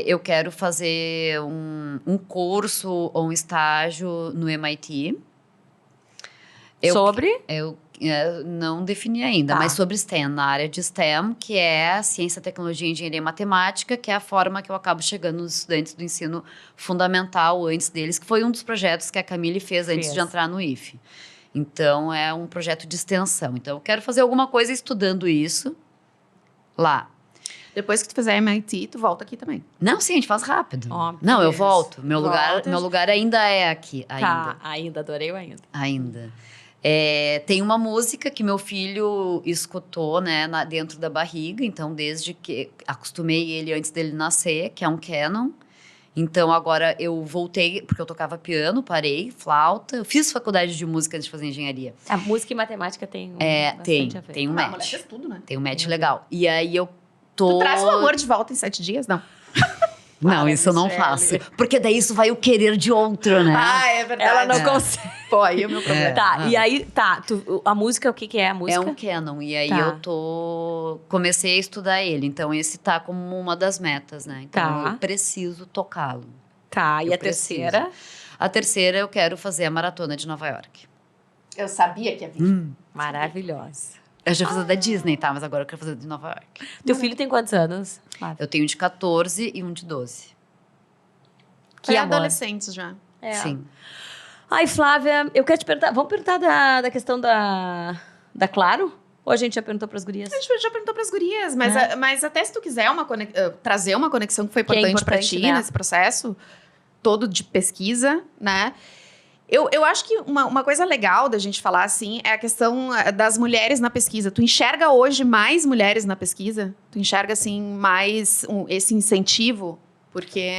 eu quero fazer um curso ou um estágio no MIT. Sobre? Eu não defini ainda, Tá. mas sobre STEM, na área de STEM, que é ciência, tecnologia, engenharia e matemática, que é a forma que eu acabo chegando nos estudantes do ensino fundamental antes deles, que foi um dos projetos que a Camille fez antes de entrar no IFE. Então, é um projeto de extensão. Então, eu quero fazer alguma coisa estudando isso lá. Depois que tu fizer MIT, tu volta aqui também. Não, sim, a gente faz rápido. Óbvio. Não, eu volto. Meu Voltas. lugar ainda é aqui. Tá, ainda adorei o ainda. Ainda. Tem uma música que meu filho escutou, né, dentro da barriga, então desde que acostumei ele antes dele nascer, que é um canon. Então agora eu voltei, porque eu tocava piano, parei, flauta. Eu fiz faculdade de música antes de fazer engenharia. A música e matemática tem Tem, a ver. tem um A mulher match. fez tudo, né? Tem um match legal. E aí eu tô... Tu traz o amor de volta em 7 dias? Não. Não, Para, isso eu não Michele. faço. Porque daí isso vai o querer de outro, né? É verdade. Ela não É. consegue. Pô, aí é o meu problema. Tá, e aí, a música, o que que é a É música? um canon. E aí Tá. comecei a estudar ele. Então esse tá como uma das metas, né? Então Tá. eu preciso tocá-lo. Tá, e Eu a terceira? A terceira eu quero fazer a maratona de Nova York. Eu sabia que ia vir. Maravilhosa. Eu já fiz a da Disney, tá? Mas agora eu quero fazer a de Nova York. Teu filho tem quantos anos? Eu tenho um de 14 e um de 12. Que amor. Adolescentes já. É. Sim. Ai, Flávia, eu quero te perguntar. Vamos perguntar da questão da Claro? Ou a gente já perguntou pras gurias? A gente já perguntou pras gurias, mas até se tu quiser trazer uma conexão que foi Que é importante pra importante, ti né? nesse processo todo de pesquisa, né? Eu acho que uma coisa legal da gente falar, assim, é a questão das mulheres na pesquisa. Tu enxerga hoje mais mulheres na pesquisa? Tu enxerga, assim, mais esse incentivo? Porque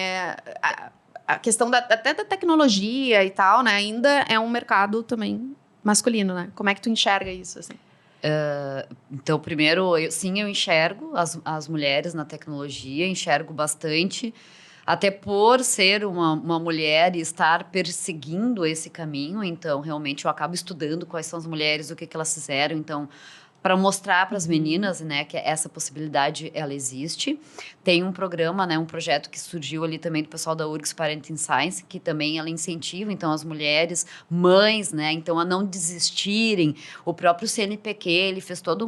a questão até da tecnologia e tal, né? Ainda é um mercado também masculino, né? Como é que tu enxerga isso, assim? Então, primeiro, eu enxergo as mulheres na tecnologia, enxergo bastante. Até por ser uma mulher e estar perseguindo esse caminho, então, realmente, eu acabo estudando quais são as mulheres, o que elas fizeram. Então, para mostrar para as meninas, né, que essa possibilidade, ela existe. Tem um programa, né, um projeto que surgiu ali também do pessoal da URGS Parenting Science, que também ela incentiva, então, as mulheres, mães, né, então, a não desistirem. O próprio CNPq, ele fez toda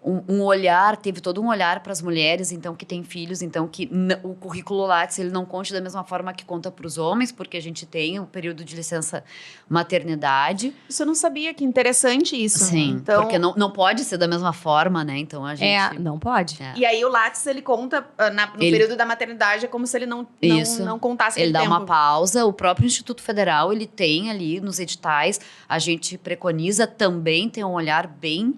um olhar, teve todo um olhar para as mulheres, então, que têm filhos, então, que o currículo Lattes, ele não conte da mesma forma que conta para os homens, porque a gente tem um período de licença maternidade. Isso eu não sabia, que interessante isso. Sim, Então, porque não pode ser da mesma forma, né? Então, a gente... Não pode. E aí o Lattes, ele conta no Ele- período da maternidade, é como se ele não Isso. contasse Ele aquele dá tempo. uma pausa. O próprio Instituto Federal, ele tem ali nos editais, a gente preconiza também ter um olhar bem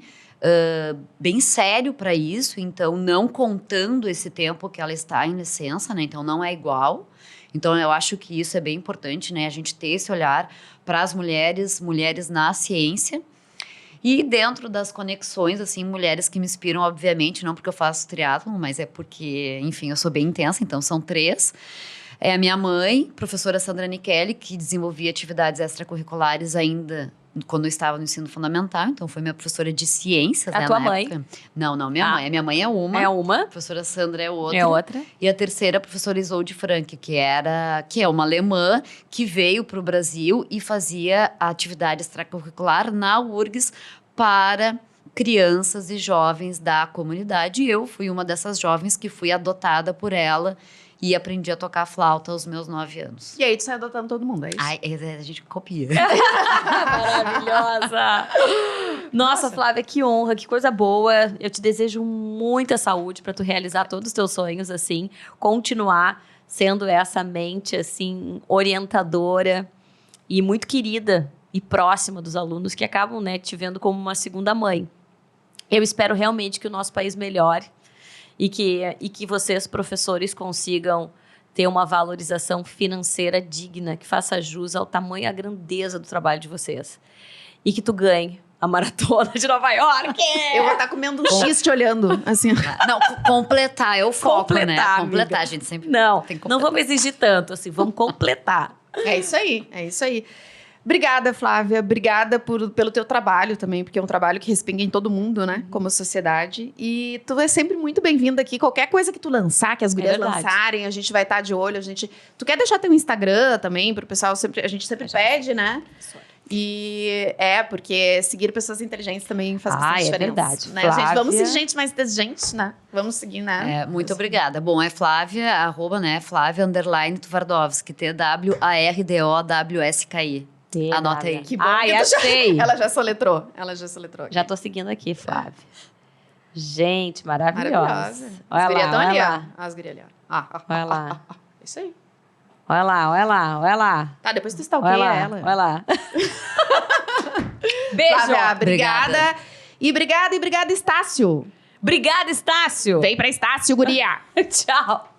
sério para isso, então não contando esse tempo que ela está em licença, né? Então não é igual. Então eu acho que isso é bem importante, né? A gente ter esse olhar para as mulheres na ciência. E dentro das conexões, assim, mulheres que me inspiram, obviamente, não porque eu faço triatlon, mas é porque, enfim, eu sou bem intensa, então são 3. É a minha mãe, professora Sandra Nichelli, que desenvolvia atividades extracurriculares ainda quando eu estava no ensino fundamental, então foi minha professora de ciências, A né, tua na mãe? época. Não, minha mãe. A minha mãe é uma. É uma, A professora Sandra é outra. é outra. E a terceira, a professora Isolde Frank, que é uma alemã que veio para o Brasil e fazia a atividade extracurricular na URGS para crianças e jovens da comunidade. E eu fui uma dessas jovens que fui adotada por ela e aprendi a tocar flauta aos meus 9 anos. E aí tu sai adotando todo mundo, é isso? Ai, a gente copia. Maravilhosa! Nossa, Flávia, que honra, que coisa boa. Eu te desejo muita saúde para tu realizar todos os teus sonhos, assim, continuar sendo essa mente, assim, orientadora e muito querida e próxima dos alunos que acabam, né, te vendo como uma segunda mãe. Eu espero realmente que o nosso país melhore e que vocês, professores, consigam ter uma valorização financeira digna, que faça jus ao tamanho e à grandeza do trabalho de vocês. E que tu ganhe a maratona de Nova York! Eu vou estar comendo um X te olhando, assim. Não, completar é o foco, né? Completar, Completar, amiga. a gente sempre Não, tem que não completar. vamos exigir tanto, assim, vamos completar. É isso aí, é isso aí. Obrigada, Flávia. Obrigada pelo teu trabalho também, porque é um trabalho que respinga em todo mundo, né? Como sociedade. E tu é sempre muito bem-vinda aqui. Qualquer coisa que tu lançar, que as gurias verdade. lançarem, a gente vai estar de olho. Tu quer deixar teu Instagram também pro pessoal? A gente sempre pede, né? E porque seguir pessoas inteligentes também faz bastante É diferença. verdade. Né? Gente, vamos Flávia. seguir gente mais inteligente, né? Vamos seguir, né? Muito obrigada. Bom, é Flávia, Flávia Twardowski, TWARDOWSKI. Anota aí. Que bom Ai, que tu já- achei. Ela já soletrou. Aqui. Já tô seguindo aqui, Flávia. Gente, maravilhosa. Maravilhosa. Olha As gurias lá, tão ali, olha ó. lá. As gurias ali, ó. Olha lá. Isso aí. Olha lá, olha lá, olha lá. Tá, depois tu Olha stalkeia lá, ela. olha lá. Beijo. Flávia, obrigada. E obrigada, Estácio. Obrigada, Estácio. Vem pra Estácio, guria. Tchau.